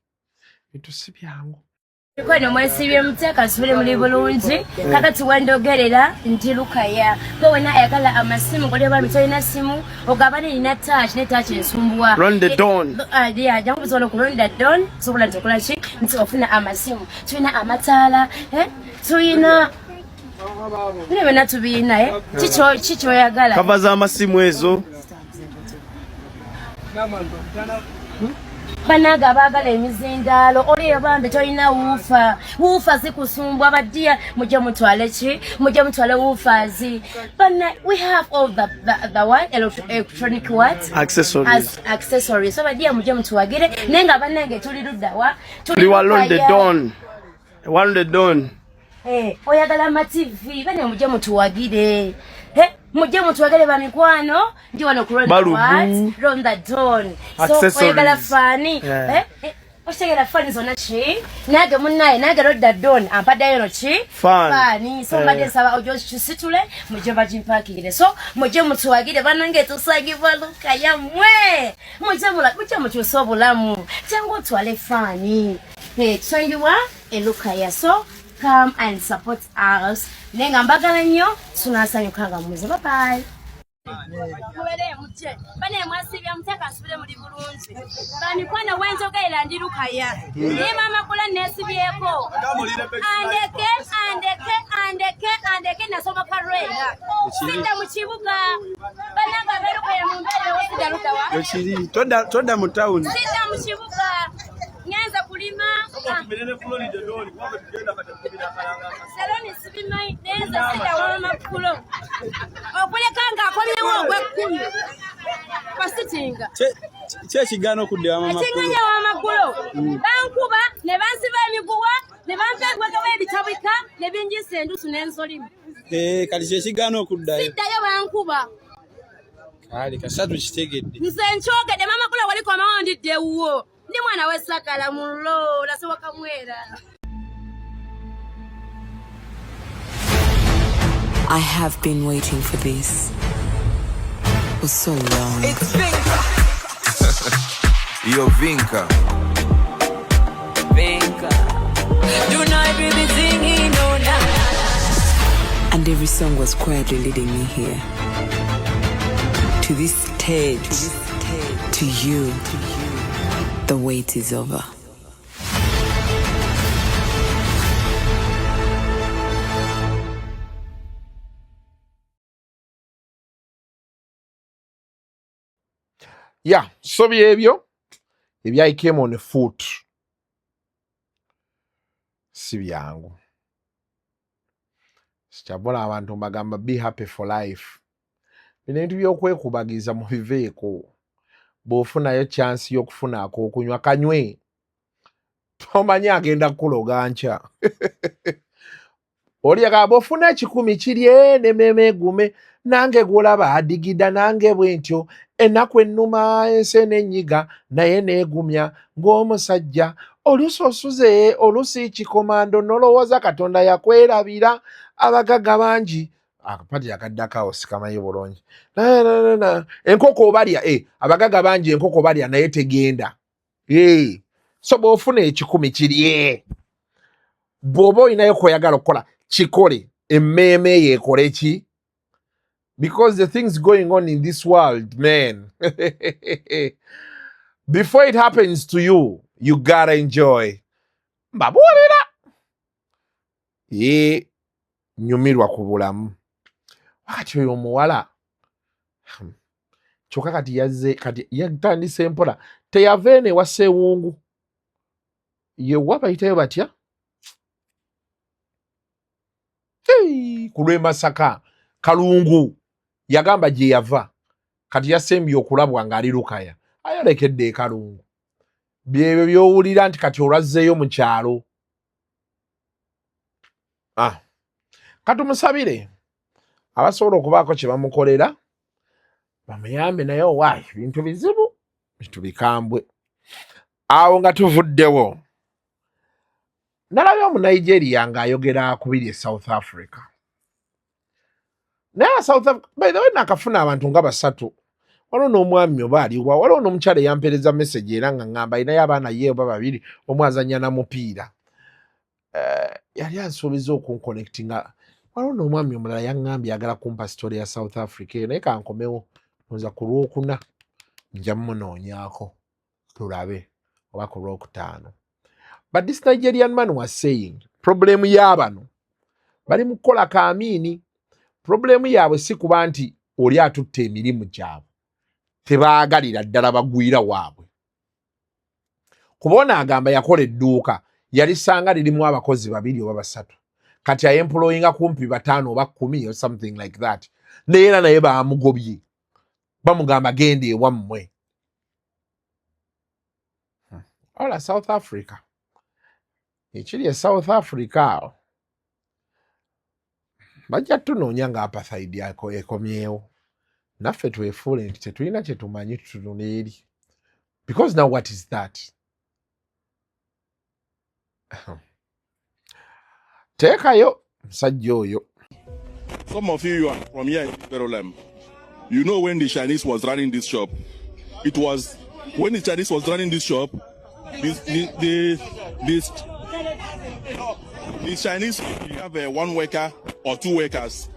bintu si byangu kwano mwesibye muteeka nsubire muli bulungi kakati wendogerera nti Lukaya gwe wena ayagala amasimu goleba mitolina simu ogaba nina touch ne touch ensumbuwa run the dawn jangu bisobola okulonda dawn sobola nti okola ki nti ofuna amasimu tulina amataala tulina bina tubiina kikyoyagala kava z'amasimu ezo banaga baagala emizindaalo oli bambi tolina wuufa zikusumbwa baddiya mujje mutwale ki mujje mutwale wuufazi bana we have all the what electronic what accessories so baddiya mujje mutuwagire naye nga bannange tuli luddawa tuli walon the dawn oyagala ama TV bane mujje mutuwagire mujje mutwagale ba mikwano ndi wano ku Ronda the Dawn so oyagala fani Oshegera fani zona chi nage munnaye nage rodda don ampada yono chi fani so mbade saba ojo chisitule muje bajimpakire so muje mutuwagire banange tusagibwa luka ya mwe muje mutusobulamu cyango twale fani tsangiwa eluka ya so come and support us nenga mbagala nnyo tunasanyukanga muze bye bye. Kuwele mche bane mwasibya mtaka asubire muri bulunzi bani kwana wenzo gaila ndirukaya ni mama kula nesibyeko andeke nasoma karwera sinda muchibuga bananga berukaya mumbere wosida rutawa yochiri toda mu town sinda muchibuga nyanza kulima mbelele Florida doni kwa tugenda katakubira kalanga saloni sibimai neza sida wa makulo okule kanga akomyewo gwekumi pasitinga che kigano kudde mama makulo tinganya wa makulo bankuba ne bansiba emiguwa ne bampegwa gawe bitabika ne binjise ndusu nensolimu kali che kigano kudda sida yo bankuba kali kasatu kitegedde nze nchogedde mama makulo waliko amawandidde uwo ndi mwana wesakala mulo lasowa kamwera. I have been waiting for this for so long. It's Vinka. Yo, Vinka. Vinka. Do not be singing, no, no. And every song was quietly leading me here. To this stage. To you. The wait is over. Yeah, so byebyo came on foot. Si byangu. Sikyabona abantu bagamba be happy for life. Bintu byokwekubagiza mu biveeko. Bw'ofunayo chance y'okufunaako okunywa kanywe. Tomanyi agenda kuloga nkya. Oli agamba ofuna ekikumi kirye n'emmeeme egume nange gw'olaba adigida nange bwentyo ennaku ennuma ensi n'ennyiga naye neegumya ng'omusajja oluusi osuze oluusi kikomando n'olowooza Katonda yakwerabira abagagga bangi akapati akaddako sikamanyi bulungi enkoko balya abagagga bangi enkoko balya naye tegenda so bw'ofuna ekikumi kirye bw'oba olinayo kweyagala okukola kikole emmeeme yeekole ki because the things going on in this world, man. Before it happens to you, you gotta enjoy. Mbabulira. Nyumirwa ku bulamu. Wakati oyo omuwala. Kyokka kati yazze kati yatandise mpola. Teyavene wa Sseewungu. Ye wa bayitayo batya? Ku lw'e Masaka. Kalungu. Yagamba gye yava kati yasembye okulabwa ng'ali Lukaya ayalekedde e Kalungu byebyo by'owulira nti kati olwazzeeyo mu kyalo katumusabire abasobola okubaako kye bamukolera bamuyambe naye owaayi bintu bizibu bintu bikambwe awo nga tuvuddewo nalabye Omunigeria ng'ayogera kubiri e South Africa. Naye South Africa, by the way, nakafuna abantu nga basatu. Waliwo n'omwami oba aliwa, waliwo n'omukyala eyampeereza message era nga ngamba alinayo abaana ye oba babiri omu azannya na mupiira. Yali ansuubiza okunconnectinga. Waliwo n'omwami omulala yaŋŋambye agala kumpa story ya South Africa naye kankomewo nza ku Lwokuna nja mmunoonyaako tulabe oba ku Lwokutaano. But this Nigerian man was saying problem y'abano bali mu kukola kaamiini. Problemu yaabwe si kuba nti oli atutte emirimu gyabwe tebaagalira ddala bagwira waabwe. Kubona agamba yakola edduuka yalisanga lirimu abakozi babiri oba basatu kati ayemployinga kumpi 5 oba 10 or something like that neera naye baamugobye bamugamba genda ewammwe. Ola South Africa ekiri e South Africa bajja tunoonya nga apartheid yako ekomyewo naffe twefuule nti tetulina kye tumanyi tutunula eri because now what is that? Teekayo musajja oyo. Some of you are from here in Berolem. You know when the Chinese was running this shop. It was when the Chinese was running this shop. The Chinese have one worker or two workers.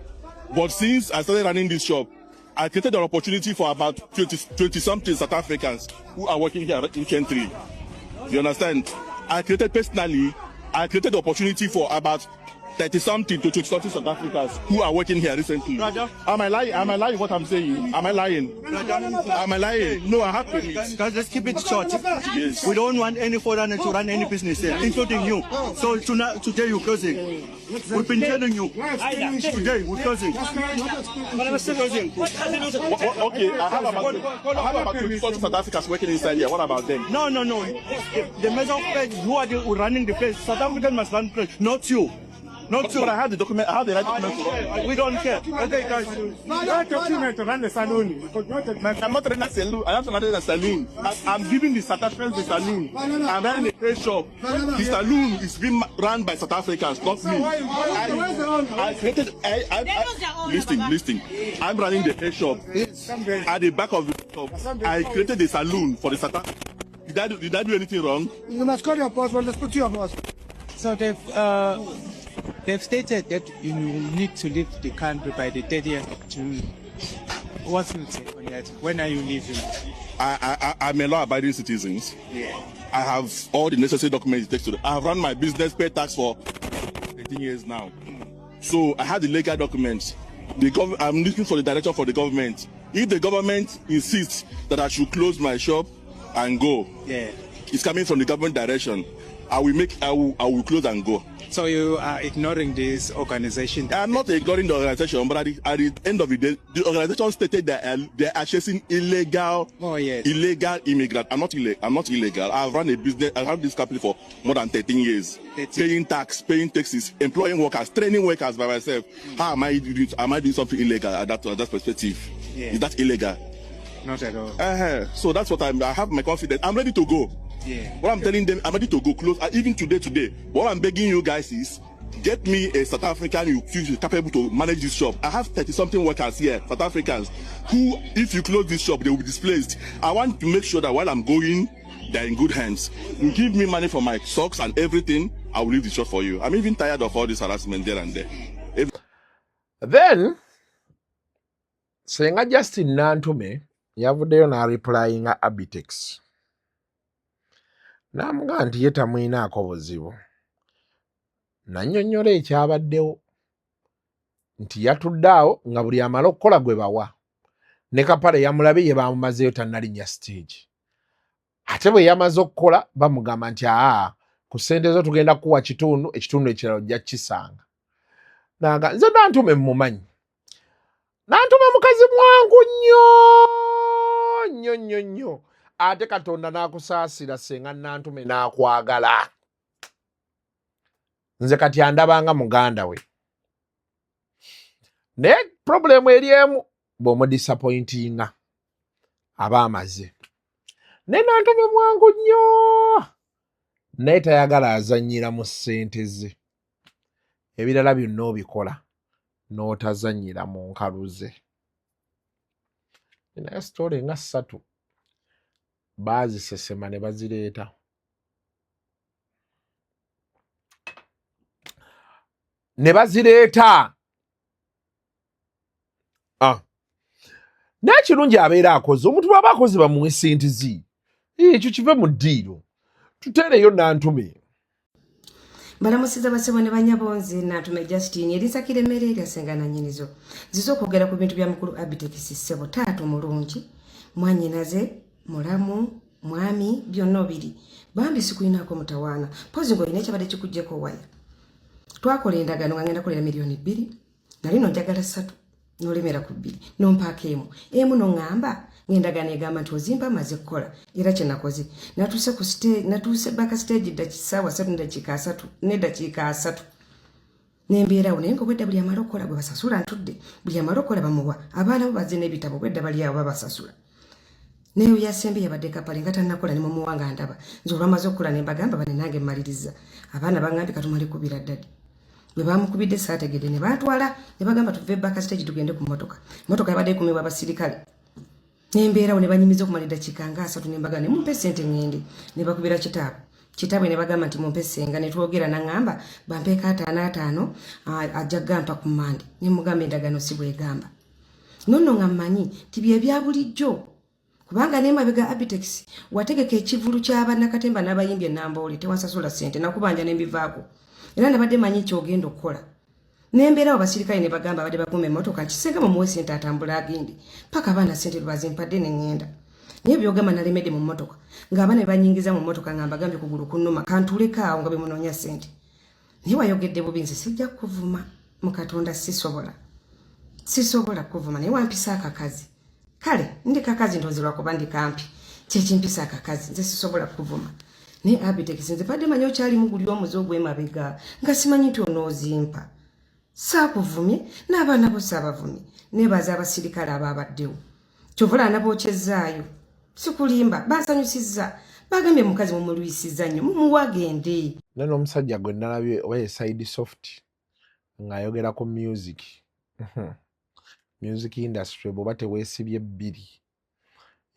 But since I started running this shop, I created an opportunity for about 20 something South Africans who are working here in country. You understand? I created the opportunity for about 30 something to 20 something South Africans who are working here recently. Raja? Am I lying? Am I lying what I'm saying? Am I lying? Raja? Am I lying? No, I have permits. Guys, let's keep it short. Yes. We don't want any foreigner to run any business here, including you. So today you're closing. We've been telling you. Today we're closing. Okay, I have about 20 South Africans working inside here. What about them? No. The measure of place, who are running the place? South African must run the place, not you. Not you. But I have the document. I have the right document. We don't care. Okay, guys. That document to run the saloon. I'm not running a saloon. I have to run a saloon. I'm giving the South Africans the saloon. I'm running a trade shop. The saloon is being run by South Africans, not me. I created. Listen. I'm running the trade shop. At the back of the shop, I created the saloon for the South Africans. Did I do anything wrong? You must call your passport. Let's put you on passport. So they've stated that you need to leave the country by the 30th of June. What's your take on that? When are you leaving? I'm a law-abiding citizen. Yeah. I have all the necessary documents it takes to. I have run my business, pay tax for 18 years now. So I have the legal documents. I'm looking for the direction for the government. If the government insists that I should close my shop and go, it's coming from the government direction. I will close and go. So you are ignoring this organization? I'm not ignoring the organization, but at the end of the day, the organization stated that they are chasing illegal immigrants. I'm not illegal. I've run a business. I have this company for more than 13 years. Paying taxes, employing workers, training workers by myself. How am I doing something illegal at that perspective? Yeah. Is that illegal? Not at all. So that's what I have my confidence. I'm ready to go. Yeah. What I'm telling them, I'm ready to go close. Even today. What I'm begging you guys is, get me a South African who is capable to manage this shop. I have 30-something workers here, South Africans, who, if you close this shop, they will be displaced. I want to make sure that while I'm going, they're in good hands. You give me money for my socks and everything, I will leave the shop for you. I'm even tired of all this harassment there and there. Then, Senga Justin Nantume, yavuddeyo na replying Abitex. Namuga nti ye tamwinaako buzibu. Nannyonnyola ekyabaddewo nti yatudde awo nga buli amala okukola gwe bawa. Ne Kapale yamulabye ye bamumazeeyo tannalinnya stage. Ate bwe yamaze okukola bamugamba nti ku ssente zo tugenda kuwa ekitundu ekirala ojja kisanga. Naga nze Nantume mmumanyi. Nantume mukazi mwangu nnyo. Ate Katonda n'akusaasira Senga Nantume n'akwagala. Nze kati andabanga muganda we. Ne problemu eri emu bw'omudisappointinga aba amaze. Ne Nantume mwangu nnyo. Naye tayagala azannyira mu ssente ze. Ebirala byonna obikola n'otazannyira mu nkalu ze. Naye sitole nga 3 bazisesema ne bazireeta. N'ekirungi abeera akoze, omuntu bw'aba akoze bamuwe ssente ze. Ekyo kive mu ddiiro. Tuteereyo Nantume. Balamusiza basebo ne banyabonzi Nantume Justin erisakira emmere erya Senga nannyinizo. Zizo okwogera ku bintu bya mukulu Abitex ssebo taata mulungi, mwanyinaze, mulamu, mwami, byonna biri. Bambi sikuinaako mutawaana. Pozi ng'olina ekyabadde kikuggyeko waya. Twakola endagaano nga ngenda kolera miliyoni 2. Nali nojagala 3. Nolemera ku 2. Nompaako emu n'oŋŋamba ng'endagaano egamba nti ozimba amaze kukola. Era kye nakoze. Natuuse baka stage ssaawa 3 n'eddakiika 3. Nembeerawo naye ng'obwedda buli amala okukola bwe basasula ntudde. Buli amala okukola bamuwa. Abaana bo bazze n'ebitabo bwedda bali awo babasasula. neyo yasembe yabadde kapale nga tannakola ne mumuwanga ndaba nze olwamaze okukola ne mbagamba bane nange mmaliriza abaana bangambye katumale kubira ddadi bwe bamukubidde saategedde ne batwala ne bagamba tuve baka stage tugende ku mmotoka mmotoka yabadde ekumibwa abasirikale nembeerawo ne banyumiza okumala eddakiika nga 3 ne mbagamba ne mumpe ssente ŋŋende ne bakubira kitaabwe ne bagamba nti mumpe ssenga ne twogera naŋŋamba bampeeko 5 ajja gampa ku Mande ne mugamba endagaano si bwegamba nonno nga mmanyi ti bye bya bulijjo kubanga n'emabega Abitex wategeka ekivulu ky'abannakatemba n'abayimbi ennamboole tewasasula ssente nakubanja n'embivaako era nabadde manyi kyogenda okukola nembeerawo abasirikale ne bagamba abadde bakuuma emmotoka nti senga mumuwe ssente atambula agende paka abaana ssente lwazimpadde ne ŋŋenda naye byogamba nalemedde mu mmotoka ng'abaana be banyingiza mu mmotoka nga mbagambye kugulu kunnuma kantuleko awo nga be munoonya ssente naye wayogedde bubi nze sijja kuvuma mu Katonda sisobola kuvuma naye wampisa akakazi kale ndi kakazi ndozerwa kuba ndi kampi kyekimpisa akakazi nze sisobola kuvuma naye Abitex nze badde manyi okyali muguli omuze ogw'emabega nga simanyi nti onoozimpa saakuvumye n'abaana bo saabavumye nebaza abasirikale abaabaddewo kyovula anabookyezaayo sikulimba bansanyusizza bagambye mukazi mumulwisizza nnyo mumuwa agende nene omusajja gwe nalabye oba ye side soft ng'ayogera ku music music industry bw'oba teweesibye bbiri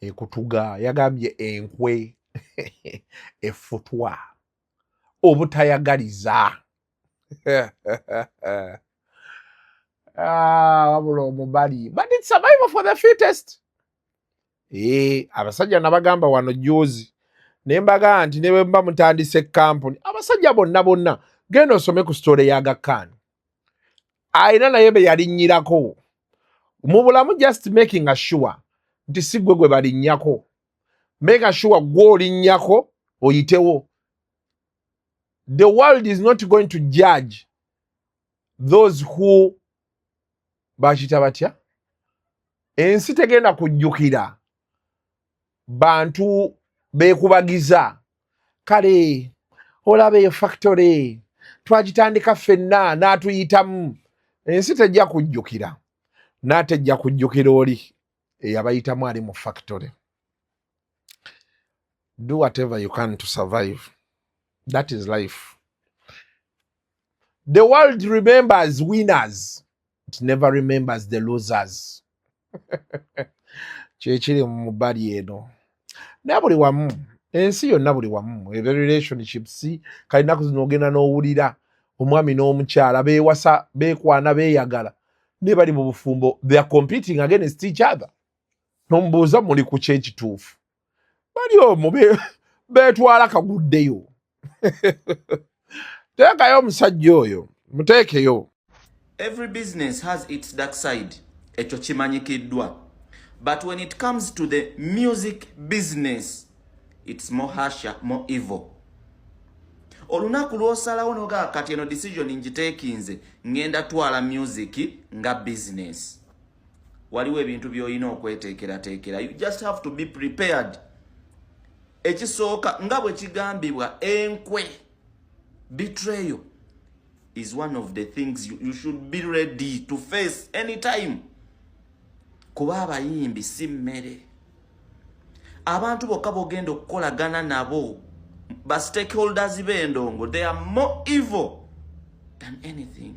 ekutuga yagambye enkwe effutwa obutayagaliza wabula omubali but it's survival for the fittest. Abasajja nabagamba wano jozi nembaga nti ne bwe mba mutandise kampuni abasajja bonna genda osome ku story ya Gakkan ayina naye be yalinnyirako mu bulamu just making sure nti si gwe balinnyako make sure gw'olinnyako oyitewo. The world is not going to judge those who bakita batya ensi tegenda kujjukira bantu beekubagiza kale olaba eyo factory twagitandika ffenna n'atuyitamu ensi tejja kujjukira n'atejja kujjukira oli eyabayitamu ali mu factory. Do whatever you can to survive. That is life. The world remembers winners. It never remembers the losers. Kyekiri mu bbali eno. Naye buli wamu, ensi yonna buli wamu, ebyo relationships, kalinaku zino ogenda n'owulira omwami n'omukyala beewasa, beekwana, beeyagala. Ne bali mu bufumbo, they are competing against each other. N'omubuuza muli ku ki ekituufu. Bali omwo beetwala kaguddeyo. Teekayo omusajja oyo, muteekeyo. Every business has its dark side. Ekyo kimanyikiddwa. But when it comes to the music business, it's more harsher, more evil. Olunaku lw'osalawo n'ogaa kati eno decision ngiteekinze ngenda twala music nga business. Waliwo ebintu by'olina okweteekerateekera. You just have to be prepared. Ekisooka nga bwe kigambibwa enkwe, betrayal is one of the things you should be ready to face anytime. Kuba abayimbi si mmere. Abantu bokka bogenda okukolagana nabo, ba stakeholders b'endongo, they are more evil than anything.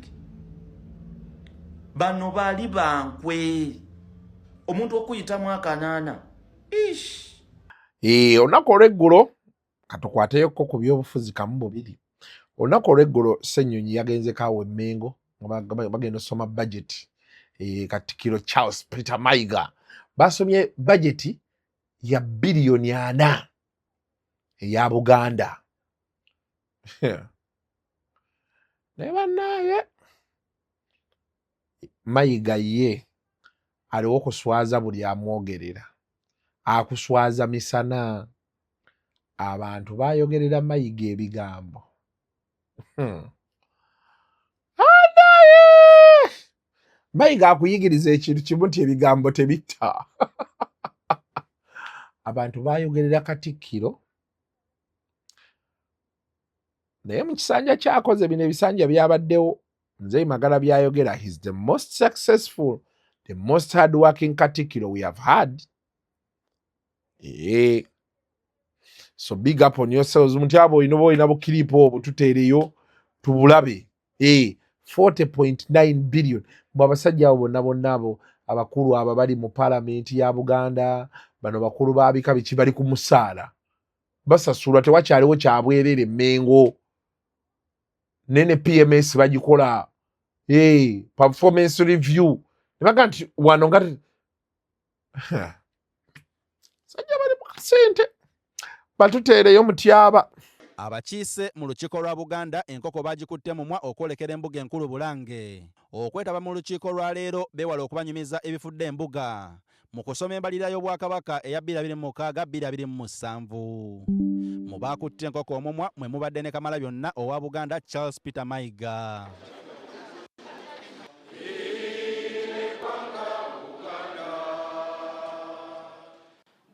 Bano bali bankwe. Omuntu okuyitamu akanaana. Ish. Olunaku olw'eggulo katukwateyoko ku byobufuzi kamu bubiri. Olunaku olw'eggulo Ssenyonyi yagenze kaawe Mmengo bagenda osoma budget. Katikkiro Charles Peter Mayiga basomye budget ya billioni 4 eya Buganda. Naye bannaye Mayiga ye aliwo okuswaza buli amwogerera. Akuswaza misana. Abantu bayogerera Mayiga ebigambo. Mayiga akuyigiriza ekintu kimu nti ebigambo tebitta. Abantu bayogerera Katikkiro. Naye mu kisanja kyakoze bino ebisanja byabaddewo nze Magala byayogera, he's the most successful, the most hard working Katikkiro we have had. So big up on yourselves. Mutiabo inobo inabo kilipo bututereyo tubulabe. 40.9 billion. Mwabasajja abo nabo abakulu aba bali mu parliament ya Buganda, bano bakulu babika bichi bali ku musala. Basasula tewakyaliwo kyabwerere Mengo. Nene PMS bagikola. Performance review. Nebaga nti wano ngati sajja bali mu kasente. Batutereyo mutyaba. Abakiise mu lukiiko lwa Buganda enkoko bagikutte mumwa okwolekera embuga enkulu Bulange. Okwetaba mu lukiiko lwa leero beewala okubanyumiza ebifudde embuga mu kusoma embalirira y'Obwakabaka eya 2026-2027. Mu baakutte enkoko omumwa mwe mubadde ne Kamalabyonna owa Buganda Charles Peter Mayiga.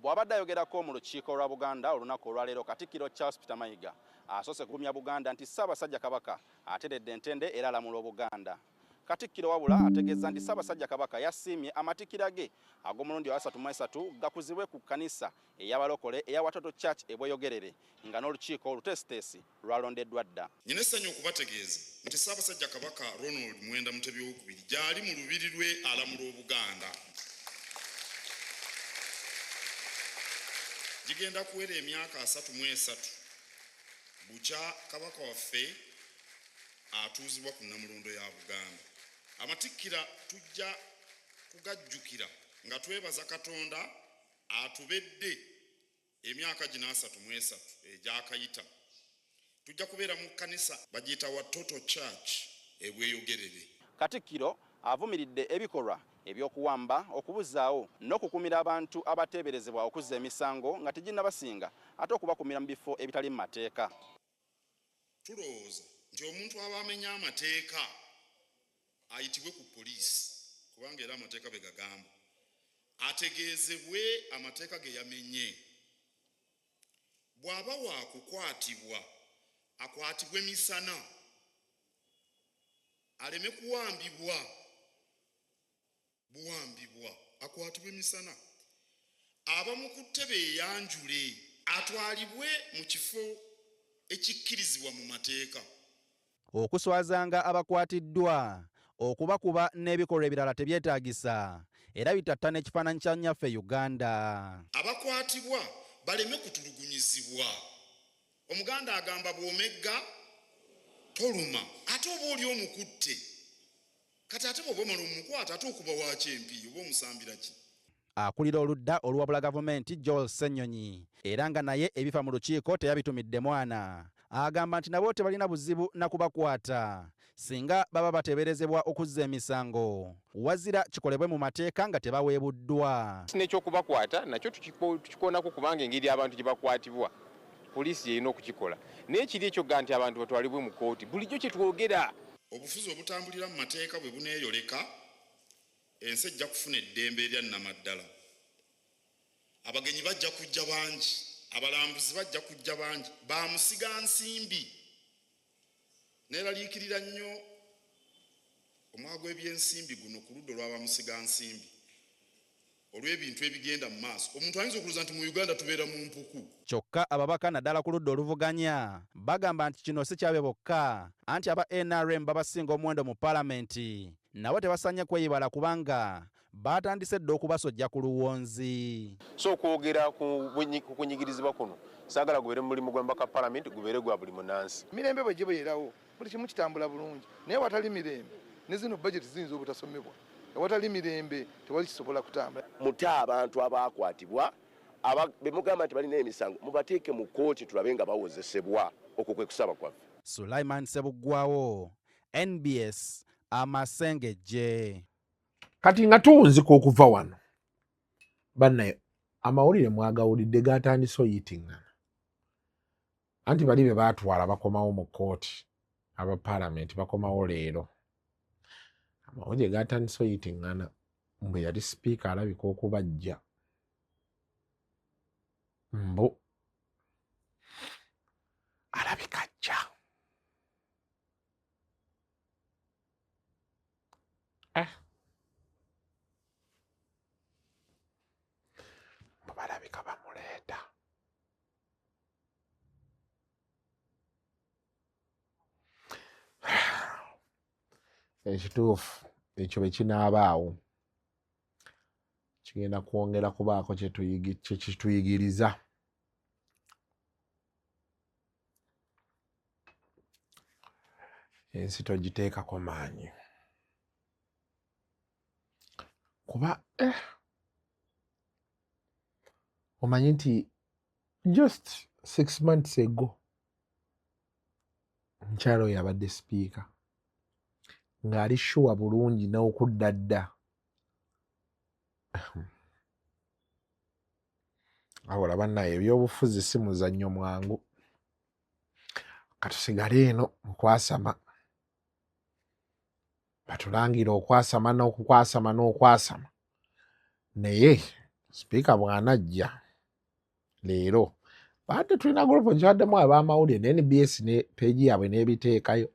Bw'abadde ayogerako mu lukiiko lwa Buganda olunaku olwaleero Katikkiro Charles Peter Mayiga asoose kugumya Buganda nti Ssaabasajja Kabaka ateredde entende era alamula Obuganda. Katikkiro wabula ategeeza nti Ssaabasajja Kabaka yasiimye amatikkira ge ag'omulundi wa 33 gakuzibwe ku kkanisa ey'abalokole eya Watoto Church e Bweyogerere nga n'olukiiko olutesitesi lwalondeddwa dda. Nyina essanyu okubategeeza nti Ssaabasajja Kabaka Ronald Mwenda Mutebi II gy'ali mu lubiri lwe alamula Obuganda. Gigenda kuwera emyaka 33 bukya Kabaka waffe atuuzibwa ku Namulondo ya Buganda. Amatikkira tujja kugajjukira nga twebaza Katonda atubedde emyaka gino 33 egyakayita. Tujja kubeera mu kkanisa bagiyita Watoto Church e Bweyogerere. Katikkiro avumiridde ebikolwa ebyokuwamba okubuzaawo n'okukumira abantu abateeberezebwa okuzza emisango nga teginnabasinga ate okubakumira mu bifo ebitali mu mateeka. Tulowooza nti omuntu aba amenya amateeka ayitibwe ku poliisi kubanga era amateeka be gagamba ategeezebwe amateeka ge yamenye. Bw'aba waakukwatibwa akwatibwe misana aleme kuwambibwa buwambibwa akwatibwe misana abamukutte beeyanjule atwalibwe mu kifo ekikkirizibwa mu mateeka. Okuswazanga abakwatiddwa okubakuba n'ebikolwa ebirala tebyetaagisa era bitatta n'ekifaananyi kya nnyaffe Uganda. Abakwatibwa baleme kutulugunyizibwa. Omuganda agamba bw'omegga toluma ate oba oli omukutte kati ate bw'oba omala omukwata ate okuba wakyempi oba omusambira ki. Akulira oludda oluwabula gavumenti Joel Ssenyonyi era nga naye ebifa mu lukiiko teyabitumidde mwana. Agamba nti nabo tebalina buzibu na kubakwata singa baba bateeberezebwa okuzza emisango wazira kikolebwe mu mateeka nga tebaweebuddwa. N'ekyokubakwata nakyo tukikoonako kubanga engeri abantu gye bakwatibwa poliisi yerina okukikola naye kiri ekyoga nti abantu batwalibwe mu kooti bulijjo kye twogera. Obufuzi obutambulira mu mateeka bwe buneeyoleka ensi ejja kufuna eddembe erya nnamaddala. Abagenyi bajja kujja bangi, abalambuzi bajja kujja bangi, bamusiga nsimbi. Neeraliikirira nnyo omwaga gw'ebyensimbi guno ku ludda olw'abamusiga nsimbi olw'ebintu ebigenda mu maaso. Omuntu ayinza okuloza nti mu Uganda tubeera mu mpuku. Kyokka ababaka naddala ku ludda oluvuganya bagamba nti kino si kyabe bokka anti aba NRM babasinga omuwendo mu palamenti nabo tebasanye kweyibala kubanga batandise dda okubasojja ku luwonzi. So okwogera ku kunyigirizibwa kuno saagala gubeere mu mulimu gw'embaka palamenti gubeere gwa buli munansi. Mirembe bwe gibeerawo buli kimu kitambula bulungi naye watali mirembe ne zino bajeti ziyinza obutasomebwa. Watali mirembe tewali kisobola kutambula. Muta abantu abakwatibwa bemugamba nti balina emisango mubateeke mu kooti tulabe nga bawozesebwa. Okwo kwe kusaba kwaffe. Sulaiman Sebuggwawo, NBS Amasengejje. Kati nga tuwunzika okuva wano bannaye amawulire mwagawulidde gatandise oyitingana anti bali be baatwala bakomawo mu kooti aba palamenti bakomawo leero. Amawulire gatandise oyitingana mbwe yali sipiika alabika okubajja mbu alabika ajja. Balabika bamulema. ekituufu ekyo bwe kinaabaawo kigenda kwongera kubaako kyekituyigiriza. Ensi togiteekako maanyi kuba omanyi nti just 6 months ago mukyalo oyo abadde sipiika ng'ali shuwa bulungi n'okudda dda awola bannaye ebyobufuzi si muzannyo mwangu katusigale eno mukwasama batulangira okwasama n'okwasama naye sipiika bw'anajja leero badde tulina gurupu nkyaddemu ab'amawulire ne NBS ne peegi yaabwe n'ebiteekayo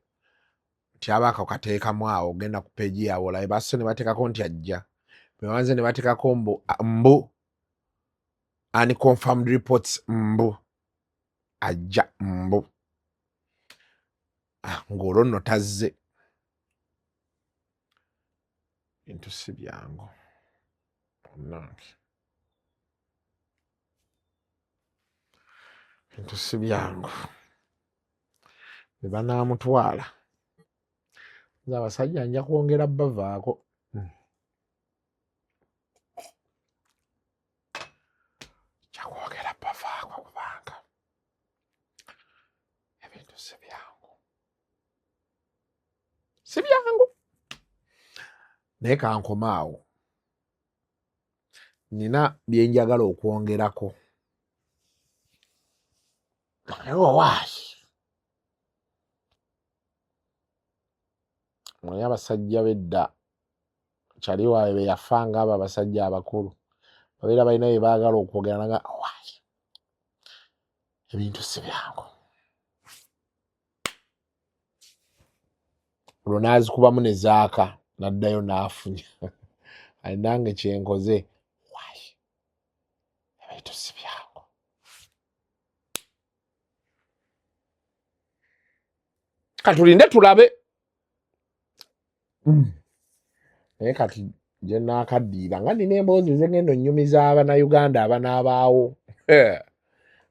nti abaako kateekamu awo ogenda ku peegi yaabwe olabe basso ne bateekako nti ajja bewanze ne bateekako mbu unconfirmed reports mbu ajja mbu ng'olwo nno tazze bintu si byangu munnange bintu si byangu be banaamutwala nze abasajja nja kwongera bavaako nja kwongera bavaako kubanga ebintu si byangu si byangu naye kankomaawo nina byenjagala okwongerako waayi mwenye abasajja bedda kyali waawe be yafanga abo abasajja abakulu babeera balina bye baagala okwogera naga waayi ebintu si byangu olwo naazikubamu ne zaaka n'addayo n'afunya alinange kyenkoze waayi ebintu si byangu katulinde tulabe naye kati gye naakaddiira nga nina emboozi zengendo nnyumiza abanayuganda abanaabaawo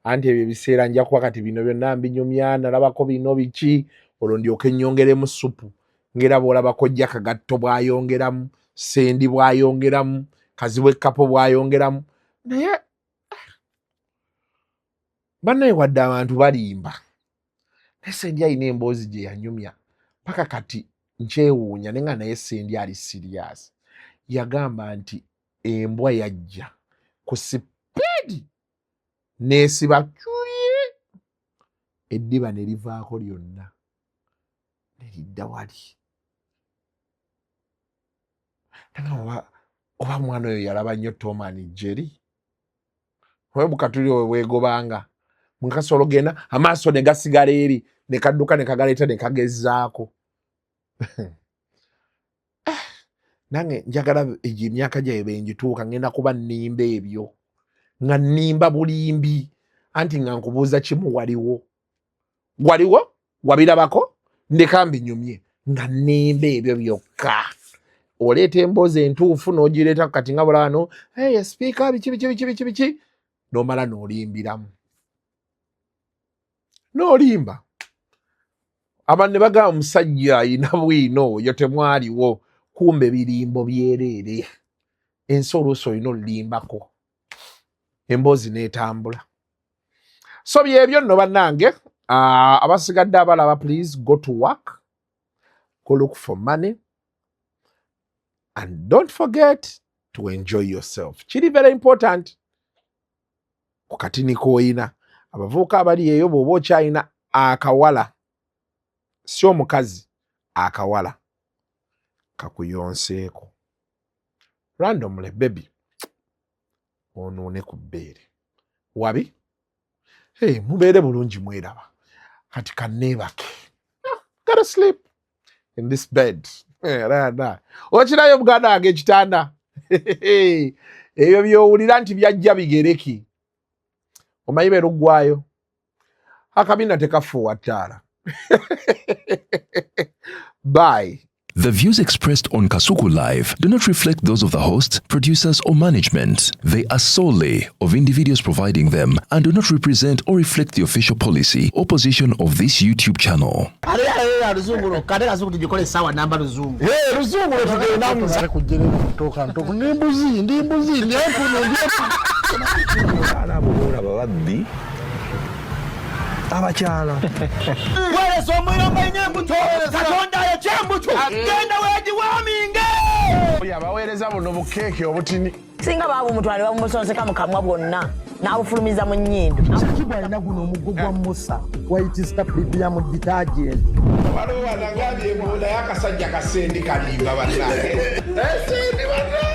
anti ebyo ebiseera nja kuba kati bino byonna mbinyumya nalabako bino biki olwo ndyoke nnyongeremu supu ngera bw'olabako jja kagatto bw'ayongeramu sendi bw'ayongeramu kazibwe kapo bw'ayongeramu naye bannaye wadde abantu balimba naye sendi alina emboozi gye yanyumya paka kati nkyewuunya nenga naye sendi ali sirias yagamba nti embwa yajja ku sipiidi neesiba kyuye eddiba ne livaako lyonna ne lidda wali oba mwana oyo yalaba nnyo Tom and Jerry webukatuli we weegobanga mwekasolo genda amaaso ne gasigala eri ne kadduka ne kagaleeta ne kagezaako nange njagala egyo emyaka gyayo bengituuka ngenda kuba nnimba ebyo nga nnimba bulimbi anti nga nkubuuza kimu waliwo wabirabako ndeka mbinyumye nga nnimba ebyo byokka oleeta emboozi entuufu n'ogireeta kati nga bulano hey speaker biki n'omala n'olimbiramu n'olimba abantu ne bagamba omusajja ayina bwino oyo temwaliwo kumbe birimbo byereere ensi oluusi olina olulimbako emboozi n'etambula so byebyo nno bannange abasigadde abalaba please go to work go look for money and don't forget to enjoy yourself kiri very important ku katini k'oyina abavubuka abali eyo bw'oba okyalina akawala si omukazi akawala kakuyonseeko randomly baby onuune ku bbeere wabi mubeere bulungi mweraba kati kanneebake gotta sleep in this bed okirayo buganda wange ekitanda ebyo byowulira nti byajja bigereki omanyi beruggwayo akabina tekafuuwa ttaala bye The views expressed on Kasuku Live do not reflect those of the host, producers, or management. They are solely of individuals providing them and do not represent or reflect the official policy or position of this YouTube channel. Abakyala wale somuyomba inyembuto katonda ya kyembuto agenda weji waminge yabaweereza buno bukeeke obutini singa babu mutwale bamusonseka mukamwa bwonna n'abufulumiza mu nnyindo kibwa alina guno omuggo gwa musa wayitista bibia mu detergent waliwo wanangabye embula y'akasajja kasendi kalimba bannange esendi bannange